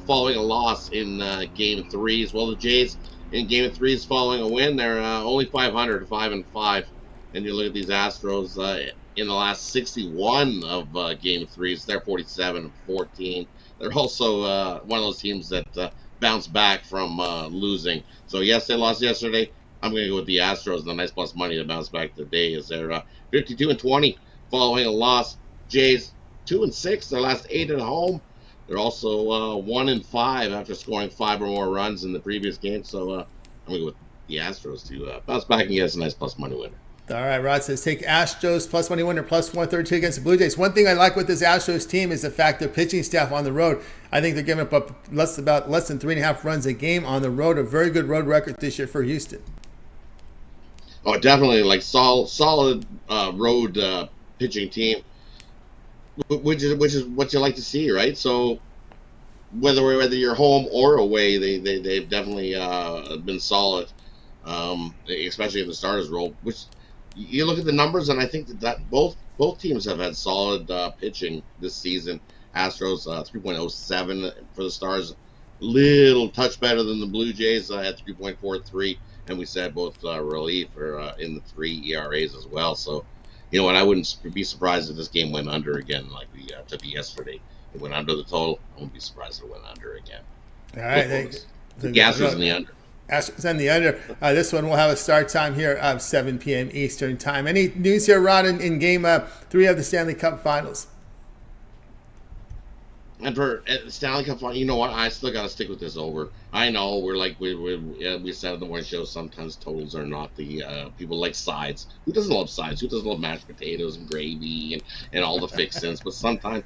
following a loss in Game 3. As well, the Jays in Game 3 is following a win. They're only 500, 5-5. And you look at these Astros in the last 61 of Game 3s. They're 47-14. They're also one of those teams that bounce back from losing. So yes, they lost yesterday. I'm going to go with the Astros and the nice plus money to bounce back today, as they're 52-20 following a loss. Jays 2-6, their last 8 at home. They're also 1-5 after scoring 5 or more runs in the previous game. So I'm going to go with the Astros to bounce back and get us a nice plus money winner. All right, Rod says take Astros plus money winner plus 132 against the Blue Jays. One thing I like with this Astros team is the fact their pitching staff on the road. I think they're giving up less than 3.5 runs a game on the road. A very good road record this year for Houston. Oh, definitely, like solid road pitching team, which is what you like to see, right? So whether you're home or away, they've definitely been solid, especially in the starters role. Which you look at the numbers, and I think that both teams have had solid pitching this season. Astros 3.07 for the Stars, little touch better than the Blue Jays at 3.43, and we said both relief are in the 3 ERAs as well. So, you know what, I wouldn't be surprised if this game went under again, like we took it yesterday. It went under the total. I wouldn't be surprised if it went under again. All right, the Astros in the under. Astros in the under. This one will have a start time here of 7 p.m. Eastern time. Any news here, Rod, in Game 3 of the Stanley Cup Finals? And for Stanley Cup, you know what? I still got to stick with this over. I know we said in the morning show, sometimes totals are not the people like sides. Who doesn't love sides? Who doesn't love mashed potatoes and gravy and all the fixins? But sometimes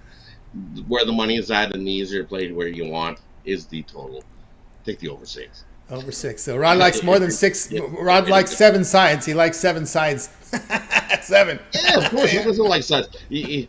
where the money is at and the easier play where you want is the total. Take the over 6. Over 6. So Rod likes more than 6. Rod likes 7 sides. He likes 7 sides. 7. Yeah, of course. Who doesn't like sides? You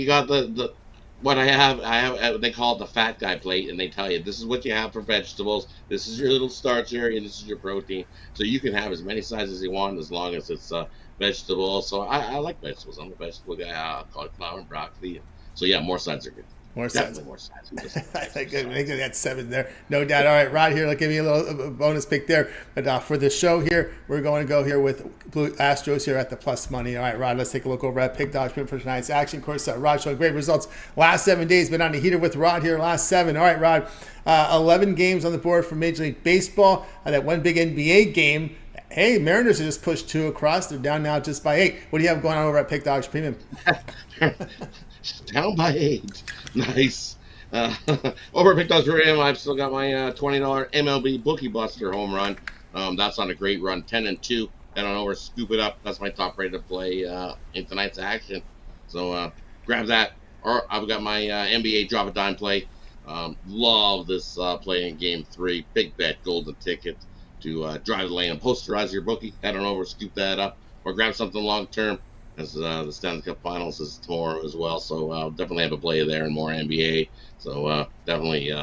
got the what I have. They call it the fat guy plate, and they tell you this is what you have for vegetables. This is your little starch area, and this is your protein. So you can have as many sides as you want as long as it's vegetable. So I like vegetables. I'm a vegetable guy. Cauliflower and broccoli. So yeah, more sides are good. More sides. More sides. I think that's 7 there. No doubt. All right, Rod, here, I'll give you a little bonus pick there. But for the show here, we're going to go here with Blue Astros here at the plus money. All right, Rod, let's take a look over at Pick Dodge for tonight's action. Of course, Rod showing great results last 7 days. Been on the heater with Rod here last 7. All right, Rod, 11 games on the board for Major League Baseball. That one big NBA game. Hey, Mariners have just pushed 2 across. They're down now just by 8. What do you have going on over at Pick Dodge Premium? Down by 8. Nice. Over at Pick Dodge Premium, I've still got my $20 MLB Bookie Buster home run. That's on a great run, 10-2. Head on over, scoop it up. That's my top rated play in tonight's action. So grab that. Or I've got my NBA drop a dime play. Love this play in Game 3. Big bet, golden ticket to drive the lane and posterize your bookie. Head on over, scoop that up, or grab something long term, as the Stanley Cup Finals is tomorrow as well. So I'll definitely have a play there and more NBA. So definitely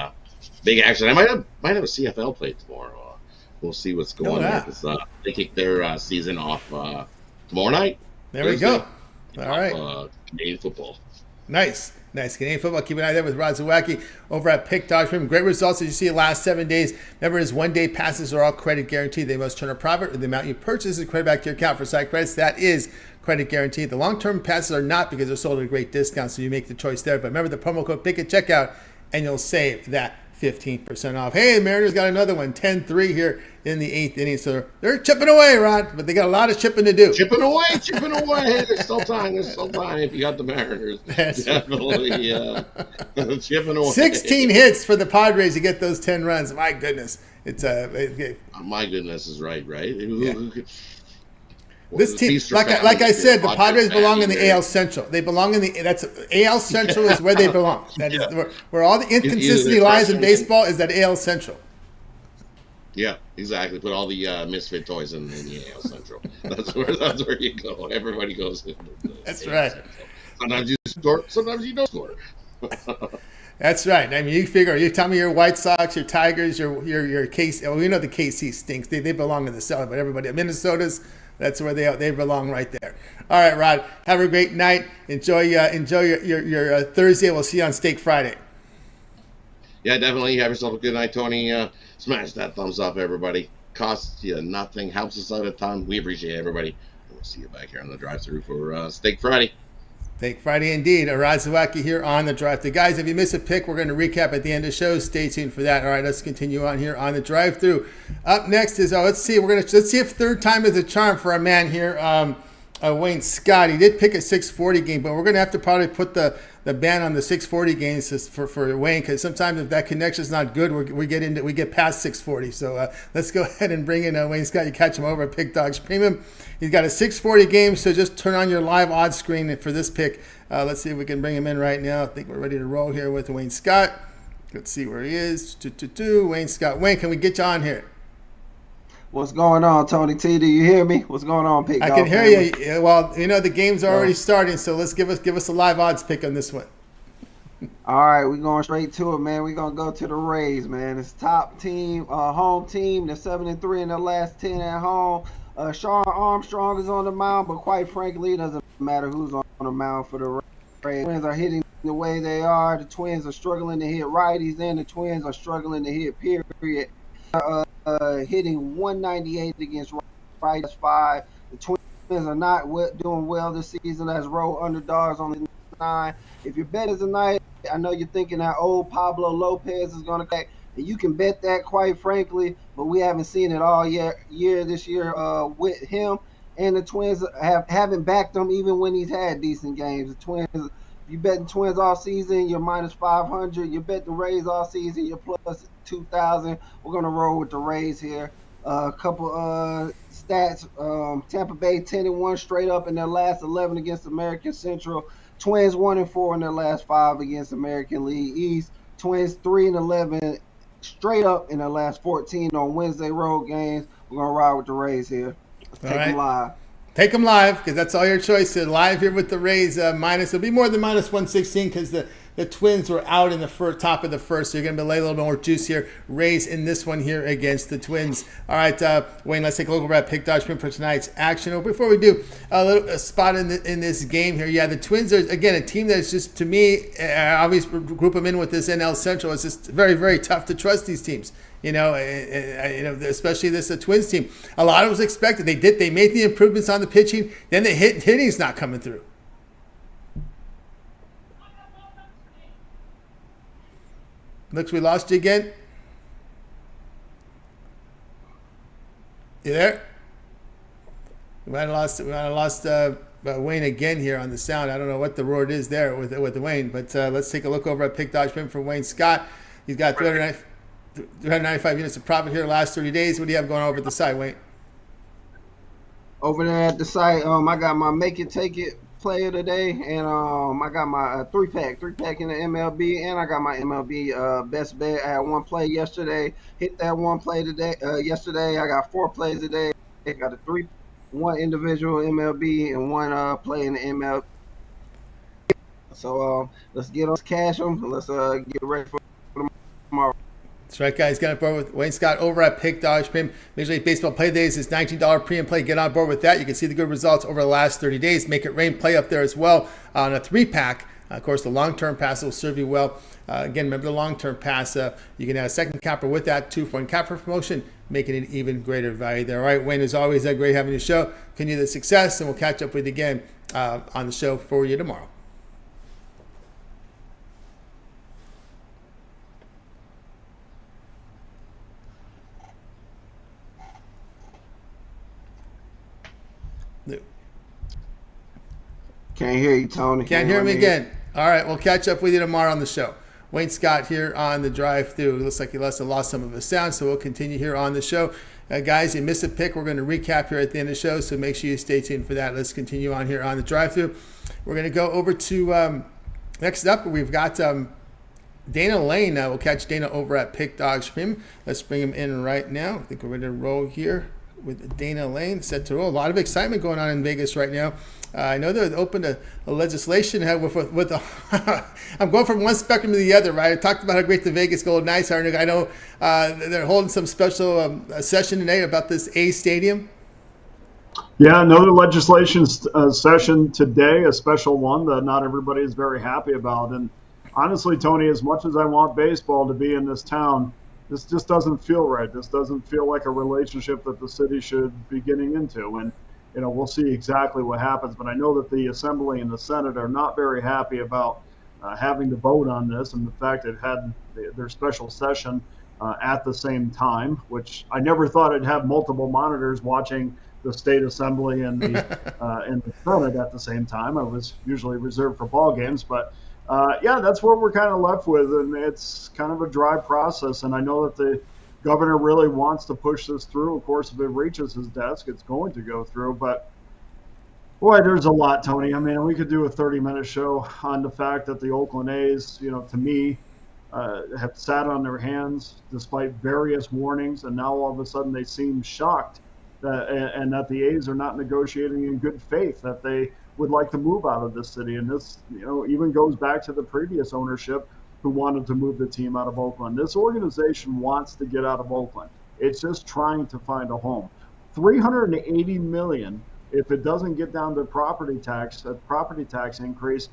big action. I might have a CFL play tomorrow. We'll see what's going on because they kick their season off tomorrow night. There Thursday. We go. All right. Canadian football. Nice. Nice. Canadian football. Keep an eye there with Rod Zawacki over at Pick Dodge. Great results as you see the last 7 days. Remember, his one-day passes are all credit guaranteed. They must turn a profit, or the amount you purchase is credit back to your account. For site credits, that is credit guaranteed. The long-term passes are not, because they're sold at a great discount, so you make the choice there. But remember the promo code PICK at checkout, and you'll save that 15% off. Hey, the Mariners got another one, 10-3 here in the 8th inning. So they're chipping away, Rod, but they got a lot of chipping to do. Chipping away. There's still time. If you got the Mariners. That's definitely chipping away. 16 hits for the Padres to get those 10 runs. My goodness. It's my goodness is right. Yeah. Who could, this team, like I said, the Padres belong in the AL Central. They belong in that's AL Central is where they belong. That is where all the inconsistency lies in baseball, is that AL Central. Yeah, exactly. Put all the misfit toys in the AL Central. That's where you go. Everybody goes. That's right. Central. Sometimes you score. Sometimes you don't score. That's right. I mean, you figure. You tell me your White Sox, your Tigers, your KC. Well, you know the KC stinks. They belong in the South, but everybody, Minnesota's. That's where they belong right there. All right, Rod. Have a great night. Enjoy your Thursday. We'll see you on Steak Friday. Yeah, definitely. Have yourself a good night, Tony. Smash that thumbs up, everybody. Costs you nothing. Helps us out a ton. We appreciate everybody. And we'll see you back here on the drive-thru for Steak Friday. Steak Friday indeed. Rod Zawacki here on the drive-thru. Guys, if you miss a pick, we're going to recap at the end of the show. Stay tuned for that. All right, let's continue on here on the drive-thru. Up next is let's see if third time is a charm for our man here, Wayne Scott. He did pick a 640 game, but we're going to have to probably put the ban on the 640 games for Wayne, because sometimes if that connection is not good, we get past 640. So let's go ahead and bring in Wayne Scott. You catch him over at Pick Dogs Premium. He's got a 640 game, so just turn on your live odds screen for this pick. Let's see if we can bring him in right now. I think we're ready to roll here with Wayne Scott. Let's see where he is. Wayne Scott. Wayne, can we get you on here? What's going on, Tony T? Do you hear me? What's going on, Pick? I can hear you. Well, the game's are already starting, so let's give us a live odds pick on this one. All right, we're going straight to it, man. We're gonna go to the Rays, man. It's top team, home team. They're 7-3 in their last 10 at home. Sean Armstrong is on the mound, but quite frankly, it doesn't matter who's on the mound for the Rays. The Twins are hitting the way they are. The Twins are struggling to hit righties, and the Twins are struggling to hit period. Hitting 198 against right. That's 5. The Twins are not doing well this season as road underdogs on the 9. If your bet is tonight, I know you're thinking that old Pablo Lopez is going to back, and you can bet that, quite frankly, but we haven't seen it all this year with him. And the Twins haven't backed him even when he's had decent games. The Twins, if you bet the Twins all season, you're minus 500. You bet the Rays all season, you're plus 2,000. We're going to roll with the Rays here. A couple stats. Tampa Bay 10-1 straight up in their last 11 against American Central. Twins 1-4 in their last 5 against American League East. Twins 3-11 straight up in their last 14 on Wednesday road games. We're going to ride with the Rays here. Let's take them live. Take them live, because that's all your choice. Live here with the Rays minus. It'll be more than minus 116, because the Twins were out in the top of the first. So you're going to lay a little bit more juice here. Rays in this one here against the Twins. All right, Wayne, let's take a look over at Pick Dodge Print for tonight's action. Oh, before we do, a spot in this game here. Yeah, the Twins are, again, a team that's just, to me, obviously group them in with this NL Central. It's just very, very tough to trust these teams. Especially this Twins team. A lot of it was expected. They made the improvements on the pitching. Then the hitting's not coming through. Looks we lost you again. You there? We might have lost Wayne again here on the sound. I don't know what the roar is there with Wayne, but let's take a look over at Pick Dodge Print for Wayne Scott. He's got 395 units of profit here the last 30 days. What do you have going over at the site, Wayne? Over there at the site, I got my Make It Take It player today, and I got my three-pack in the MLB, and I got my MLB best bet. I had one play yesterday, hit that one play today. Yesterday, I got 4 plays today. I got one individual MLB and one play in the MLB. So let's get on cash them, and let's get ready for tomorrow. That's right, guys. Get on board with Wayne Scott over at Pick Dodge Premium. Major League Baseball Play Days is $19 premium play. Get on board with that. You can see the good results over the last 30 days. Make It Rain play up there as well on a 3-pack Of course, the long-term pass will serve you well. Again, remember the long-term pass. You can add a second capper with that 2-for-1 capper promotion, making it even greater value there. All right, Wayne, as always, great having you show. Continue the success, and we'll catch up with you again on the show for you tomorrow. Can't hear you, Tony. Can't hear me again. All right, we'll catch up with you tomorrow on the show. Wayne Scott here on the drive-through. Looks like he lost some of his sound, so we'll continue here on the show. Guys, you missed a pick. We're going to recap here at the end of the show, so make sure you stay tuned for that. Let's continue on here on the drive-through. We're going to go over to next up. We've got Dana Lane. We'll catch Dana over at Pick Dogs Premium. Let's bring him in right now. I think we're ready to roll here with Dana Lane set to roll. A lot of excitement going on in Vegas right now. I know they're open to a legislation with I'm going from one spectrum to the other, right? I talked about how great the Vegas Golden Knights are. I know they're holding some special session today about this A Stadium. Yeah, another legislation session today, a special one that not everybody is very happy about. And honestly, Tony, as much as I want baseball to be in this town, this just doesn't feel right. This doesn't feel like a relationship that the city should be getting into. And we'll see exactly what happens. But I know that the Assembly and the Senate are not very happy about having to vote on this, and the fact it had their special session at the same time, which I never thought it'd have multiple monitors watching the state assembly and the Senate at the same time. I was usually reserved for ball games, but that's what we're kind of left with, and it's kind of a dry process. And I know that the governor really wants to push this through. Of course, if it reaches his desk, it's going to go through. But boy, there's a lot, Tony. I mean, we could do a 30-minute show on the fact that the Oakland A's, to me, have sat on their hands despite various warnings, and now all of a sudden they seem shocked and that the A's are not negotiating in good faith, that they would like to move out of this city. And this, even goes back to the previous ownership who wanted to move the team out of Oakland. This organization wants to get out of Oakland. It's just trying to find a home. $380 million, if it doesn't get down to property tax increase,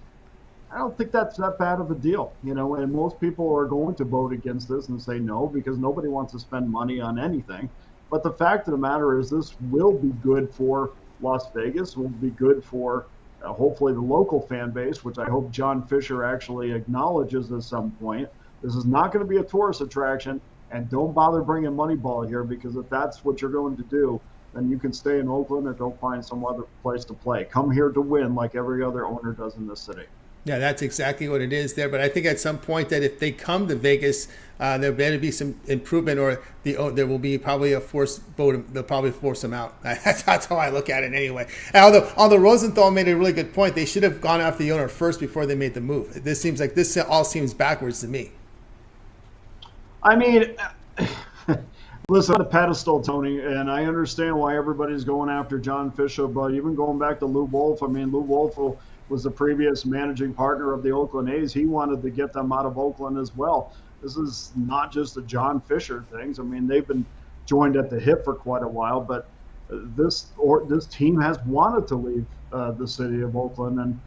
I don't think that's that bad of a deal. And most people are going to vote against this and say no, because nobody wants to spend money on anything. But the fact of the matter is, this will be good for Las Vegas, will be good for hopefully the local fan base, which I hope John Fisher actually acknowledges at some point. This is not going to be a tourist attraction, and don't bother bringing Moneyball here, because if that's what you're going to do, then you can stay in Oakland or go find some other place to play. Come here to win like every other owner does in this city. Yeah, that's exactly what it is there. But I think at some point that if they come to Vegas, there better be some improvement, or there will be probably a forced vote. They'll probably force them out. That's how I look at it anyway. Although Rosenthal made a really good point, they should have gone after the owner first before they made the move. This seems like this all seems backwards to me. I mean, listen, on the pedestal, Tony, and I understand why everybody's going after John Fisher, but even going back to Lou Wolf, I mean, Lou Wolf was the previous managing partner of the Oakland A's. He wanted to get them out of Oakland as well. This is not just a John Fisher thing. I mean, they've been joined at the hip for quite a while, but this team has wanted to leave the city of Oakland. And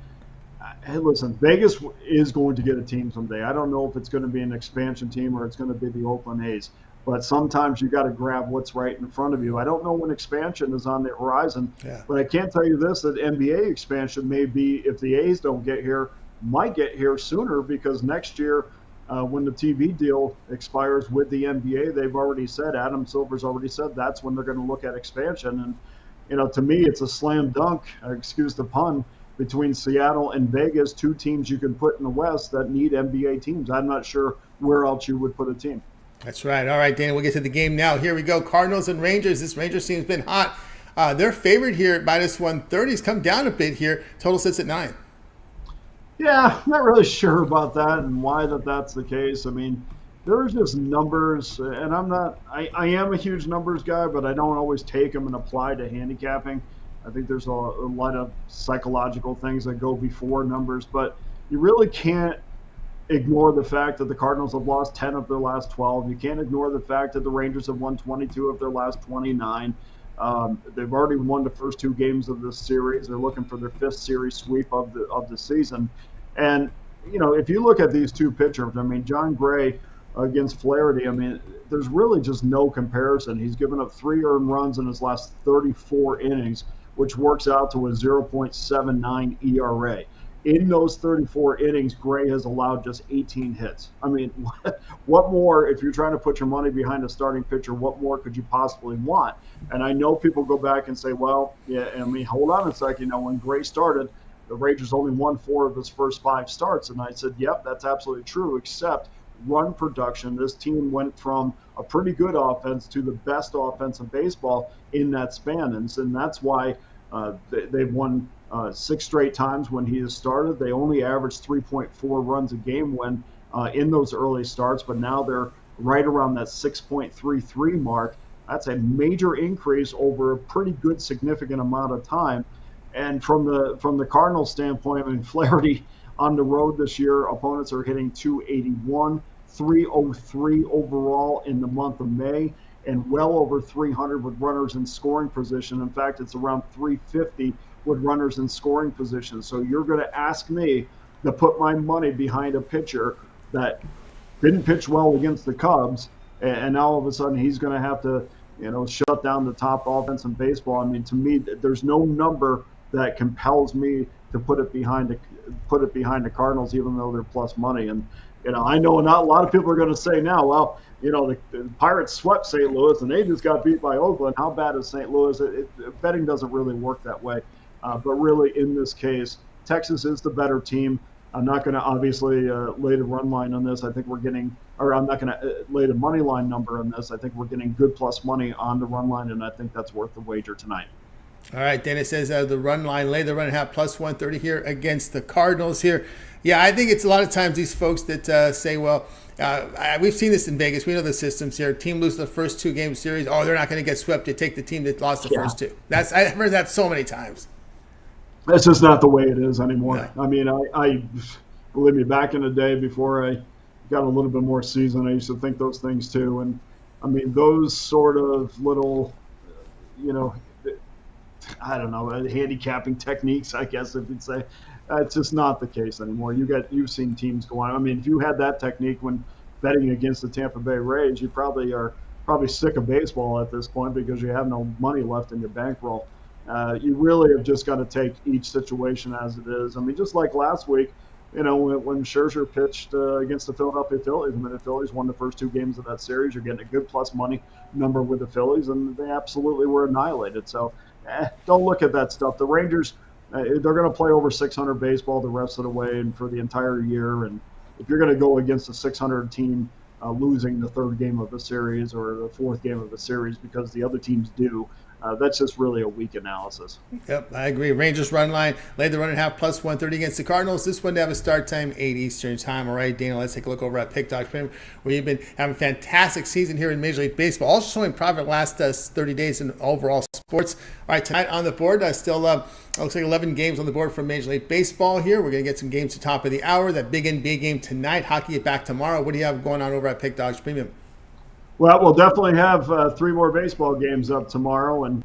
hey, listen, Vegas is going to get a team someday. I don't know if it's going to be an expansion team or it's going to be the Oakland A's. But sometimes you got to grab what's right in front of you. I don't know when expansion is on the horizon, but I can tell you this, that NBA expansion may be, if the A's don't get here, might get here sooner, because next year when the TV deal expires with the NBA, they've already said, Adam Silver's already said, that's when they're going to look at expansion. And, to me, it's a slam dunk, excuse the pun, between Seattle and Vegas, two teams you can put in the West that need NBA teams. I'm not sure where else you would put a team. That's right. All right, Dana, we'll get to the game now. Here we go. Cardinals and Rangers. This Rangers team has been hot. They're favored here at minus 130. It's come down a bit here. Total sits at 9. Yeah, I'm not really sure about that and why that's the case. I mean, there's just numbers, and I am a huge numbers guy, but I don't always take them and apply to handicapping. I think there's a lot of psychological things that go before numbers, but you really can't ignore the fact that the Cardinals have lost 10 of their last 12. You can't ignore the fact that the Rangers have won 22 of their last 29. They've already won the first two games of this series. They're looking for their fifth series sweep of the season. And if you look at these two pitchers, I mean, John Gray against Flaherty, I mean, there's really just no comparison. He's given up 3 earned runs in his last 34 innings, which works out to a 0.79 ERA. In those 34 innings, Gray has allowed just 18 hits. I mean, what more, if you're trying to put your money behind a starting pitcher, what more could you possibly want? And I know people go back and say, well, yeah, I mean, hold on a second. When Gray started, the Rangers only won 4 of his first 5 starts. And I said, yep, that's absolutely true, except run production. This team went from a pretty good offense to the best offense in baseball in that span. And that's why they've won 6 straight times when he has started. They only averaged 3.4 runs a game when in those early starts, but now they're right around that 6.33 mark. That's a major increase over a pretty good significant amount of time. And from the Cardinals standpoint, I mean, Flaherty on the road this year, opponents are hitting 281, 303 overall in the month of May, and well over 300 with runners in scoring position. In fact, it's around 350 with runners in scoring position. So you're going to ask me to put my money behind a pitcher that didn't pitch well against the Cubs, and now all of a sudden he's going to have to, shut down the top offense in baseball. I mean, to me, there's no number that compels me to put it behind the Cardinals, even though they're plus money. And I know not a lot of people are going to say now, well, the Pirates swept St. Louis and they just got beat by Oakland. How bad is St. Louis? Betting doesn't really work that way. But really, in this case, Texas is the better team. I'm not going to obviously lay the run line on this. I'm not going to lay the money line number on this. I think we're getting good plus money on the run line, and I think that's worth the wager tonight. All right, Dennis says the run line, lay the run and have plus 130 here against the Cardinals here. Yeah, I think it's a lot of times these folks that say, well, we've seen this in Vegas. We know the systems here. Team loses the first 2 game series. Oh, they're not going to get swept. They take the team that lost the first 2. I've heard that so many times. That's just not the way it is anymore. No. I mean, I believe me, back in the day before I got a little bit more seasoned, I used to think those things too. And I mean, those sort of little, I don't know, handicapping techniques, I guess if you'd say, it's just not the case anymore. You've seen teams go on. I mean, if you had that technique when betting against the Tampa Bay Rays, you probably are sick of baseball at this point because you have no money left in your bankroll. You really have just got to take each situation as it is. I mean, just like last week, when Scherzer pitched against the Philadelphia Phillies, I mean, the Phillies won the first 2 games of that series. You're getting a good plus money number with the Phillies, and they absolutely were annihilated. So don't look at that stuff. The Rangers, they're going to play over 600 baseball the rest of the way and for the entire year. And if you're going to go against a 600 team losing the 3rd game of the series or the 4th game of the series because the other teams do, that's just really a weak analysis. Yep, I agree. Rangers run line, lay the run and half plus 130 against the Cardinals. This one to have a start time, 8 Eastern time. All right, Dana, let's take a look over at PickDogs, where you've been having a fantastic season here in Major League Baseball. Also showing profit last 30 days in overall sports. All right, tonight on the board, still looks like 11 games on the board for Major League Baseball here. We're going to get some games to top of the hour. That big NBA game tonight. Hockey back tomorrow. What do you have going on over at PickDogs Premium? Well, we'll definitely have 3 more baseball games up tomorrow, and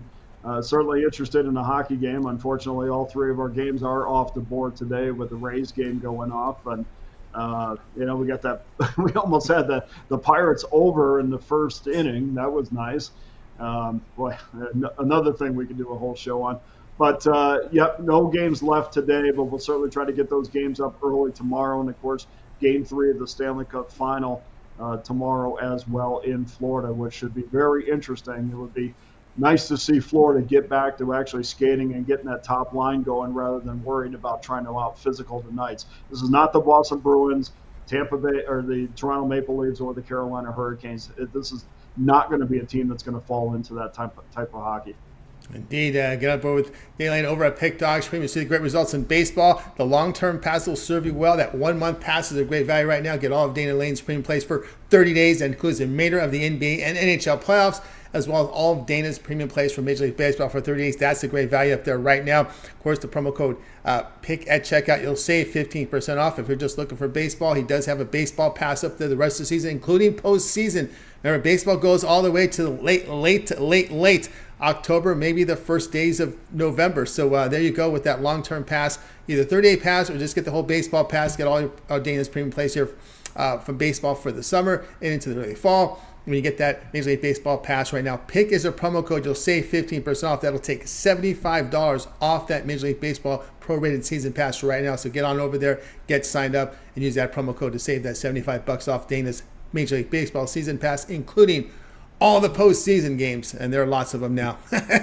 certainly interested in the hockey game. Unfortunately, all 3 of our games are off the board today with the Rays game going off. And, we got that. We almost had the Pirates over in the first inning. That was nice. Another thing we could do a whole show on. But, no games left today, but we'll certainly try to get those games up early tomorrow. And, of course, Game 3 of the Stanley Cup Final tomorrow as well in Florida, which should be very interesting. It would be nice to see Florida get back to actually skating and getting that top line going rather than worrying about trying to out physical the Knights. This is not the Boston Bruins, Tampa Bay, or the Toronto Maple Leafs or the Carolina Hurricanes. This is not going to be a team that's going to fall into that type of hockey. Indeed. Get on board with Dana over at Pick Dogs Premium. See the great results in baseball. The long-term pass will serve you well. That 1-month pass is a great value right now. Get all of Dana Lane's premium plays for 30 days. That includes the remainder of the NBA and NHL playoffs. as well as all of Dana's premium plays for Major League Baseball for 30 days. That's a great value up there right now. Of course, the promo code PICK at checkout, you'll save 15% off. If you're just looking for baseball, he does have a baseball pass up there the rest of the season, including postseason. Remember, baseball goes all the way to late October, maybe the first days of November. So there you go with that long-term pass, either 30-day pass or just get the whole baseball pass, get all your Dana's premium plays here from baseball for the summer and into the early fall. When you get that Major League Baseball pass right now, PICK is a promo code. You'll save 15% off. That'll take $75 off that Major League Baseball prorated season pass right now. So get on over there, get signed up, and use that promo code to save that $75 off Dana's Major League Baseball season pass, including all the postseason games, and there are lots of them now.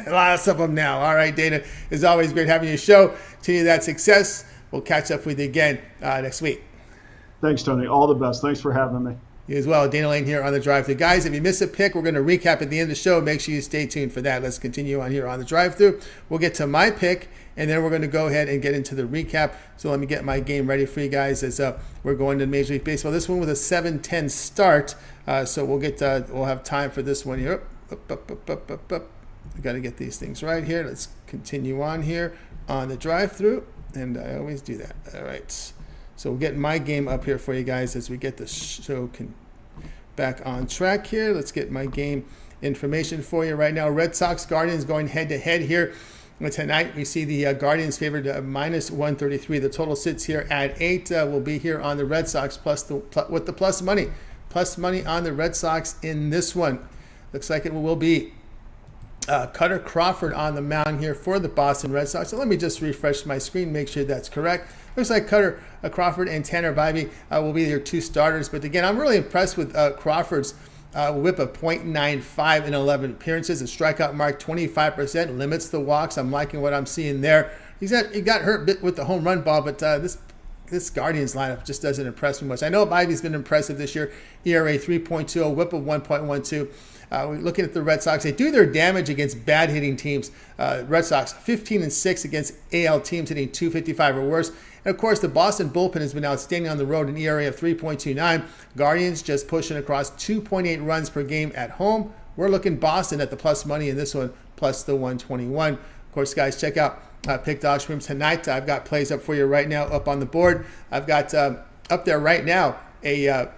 Lots of them now. All right, Dana, it's always great having you show. Continue that success. We'll catch up with you again next week. Thanks, Tony. All the best. Thanks for having me. You as well. Dana Lane here on the Drive-Thru. Guys, if you miss a pick, we're going to recap at the end of the show. Make sure you stay tuned for that. Let's continue on here on the Drive-Thru. We'll get to my pick, and then we're going to go ahead and get into the recap. So let me get my game ready for you guys as we're going to Major League Baseball. This one with a 7:10 start. So we'll have time for this one here. We got to get these things right here. Let's continue on here on the Drive-Thru, and I always do that. All right. So we'll get my game up here for you guys as we get the show back on track here. Let's get my game information for you right now. Red Sox Guardians going head-to-head here. Tonight we see the Guardians favored minus 133. The total sits here at 8. We'll be here on the Red Sox with the plus money. Plus money on the Red Sox in this one. Looks like it will be Cutter Crawford on the mound here for the Boston Red Sox. So let me just refresh my screen, make sure that's correct. Looks like Cutter Crawford and Tanner Bybee will be your two starters. But again, I'm really impressed with Crawford's whip of .95 in 11 appearances. A strikeout mark 25%, limits the walks. I'm liking what I'm seeing there. He got hurt a bit with the home run ball, but this Guardians lineup just doesn't impress me much. I know Bybee's been impressive this year. ERA 3.20, whip of 1.12. We're looking at the Red Sox. They do their damage against bad hitting teams. Red Sox 15-6 against AL teams hitting .255 or worse. And of course, the Boston bullpen has been outstanding on the road, an ERA of 3.29. Guardians just pushing across 2.8 runs per game at home. We're looking Boston at the plus money in this one, plus the 121. Of course, guys, check out Pick Dog Stream tonight. I've got plays up for you right now up on the board. I've got up there right now a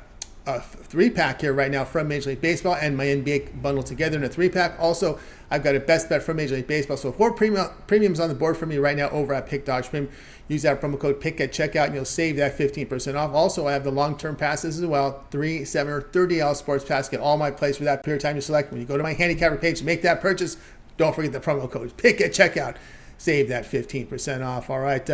3-pack here right now from Major League Baseball and my NBA bundled together in a 3-pack. Also, I've got a best bet from Major League Baseball. So 4 premiums on the board for me right now over at Pick Dog Stream. Use that promo code PICK at checkout and you'll save that 15% off. Also, I have the long-term passes as well, 3, 7, or 30 sports pass. Get all my plays for that period of time you select. When you go to my Handicapper page to make that purchase, don't forget the promo code PICK at checkout. Save that 15% off. All right,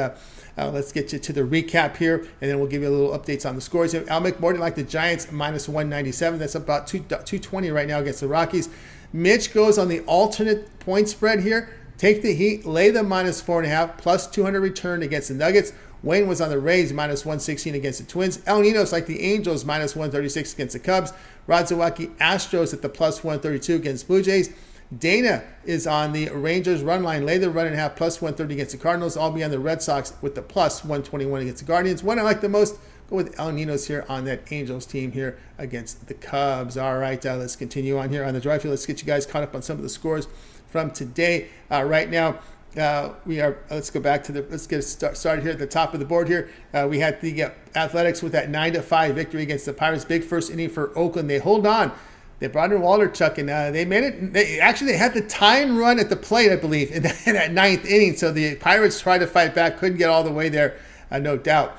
let's get you to the recap here, and then we'll give you a little updates on the scores. I'll make more than like the Giants, minus 197. That's about 220 right now against the Rockies. Mitch goes on the alternate point spread here. Take the Heat, lay the minus 4.5, plus 200 return against the Nuggets. Wayne was on the Rays, minus 116 against the Twins. El Nino's like the Angels, minus 136 against the Cubs. Rod Zawacki, Astros at the plus 132 against Blue Jays. Dana is on the Rangers run line, lay the run and a half, plus 130 against the Cardinals. I'll be on the Red Sox with the plus 121 against the Guardians. One I like the most, go with El Nino's here on that Angels team here against the Cubs. All right, let's continue on here on the drive field. Let's get you guys caught up on some of the scores from today. Right now, let's go back to let's get started here at the top of the board here. We had the Athletics with that 9-5 victory against the Pirates. Big first inning for Oakland. They hold on. They brought in Walterchuk, and they made it. They had the tying run at the plate, I believe, in that ninth inning. So the Pirates tried to fight back, couldn't get all the way there, no doubt.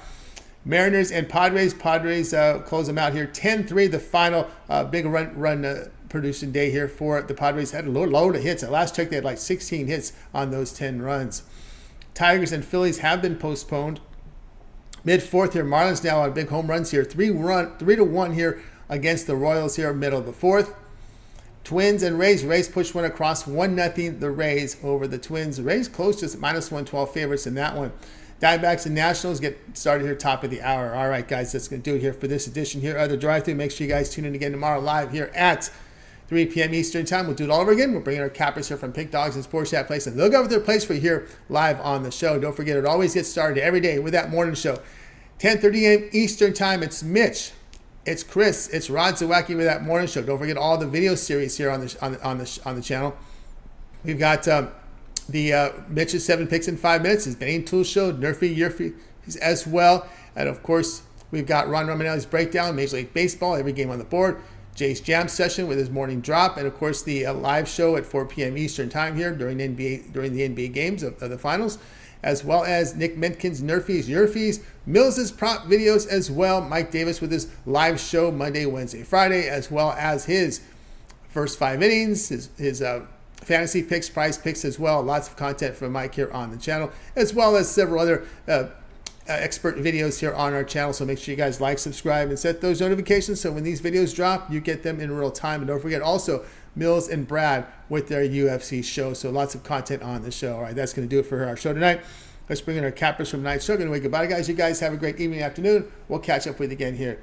Mariners and Padres. Padres close them out here 10-3. The final big run producing day here for the Padres. Had a load of hits. At last check, they had like 16 hits on those 10 runs. Tigers and Phillies have been postponed. Mid-fourth here, Marlins now on big home runs here. 3-1 here against the Royals here, middle of the fourth. Twins and Rays. Rays push one across 1-0. The Rays over the Twins. Rays close to minus 112 favorites in that one. Diamondbacks and Nationals get started here top of the hour. All right, guys, that's going to do it here for this edition here of the Drive-Thru. Make sure you guys tune in again tomorrow live here at 3 p.m. Eastern Time. We'll do it all over again. We'll bring in our cappers here from Pink Dogs and Sports Chat Place, and they'll go over their place for you here live on the show. Don't forget, it always gets started every day with that morning show. 10:30 a.m. Eastern Time. It's Mitch It's Chris. It's Ron Zawacki with that morning show. Don't forget all the video series here on the channel. We've got Mitch's 7 picks in 5 minutes. His Bane Tool Show, Nerfy, Yerfy as well. And of course, we've got Ron Romanelli's breakdown, Major League Baseball, every game on the board. Jay's Jam Session with his morning drop. And of course, the live show at 4 p.m. Eastern time here during the NBA games of the finals. As well as Nick Mentkin's Nerfies, Yerfies, Mills' prop videos as well. Mike Davis with his live show Monday, Wednesday, Friday, as well as his first 5 innings, his fantasy picks, prize picks as well. Lots of content from Mike here on the channel, as well as several other expert videos here on our channel. So make sure you guys like, subscribe, and set those notifications so when these videos drop, you get them in real time. And don't forget also Mills and Brad with their UFC show. So lots of content on the show. All right, that's going to do it for our show tonight. Let's bring in our cappers from tonight's show. Going to say goodbye, guys. You guys have a great evening, afternoon. We'll catch up with you again here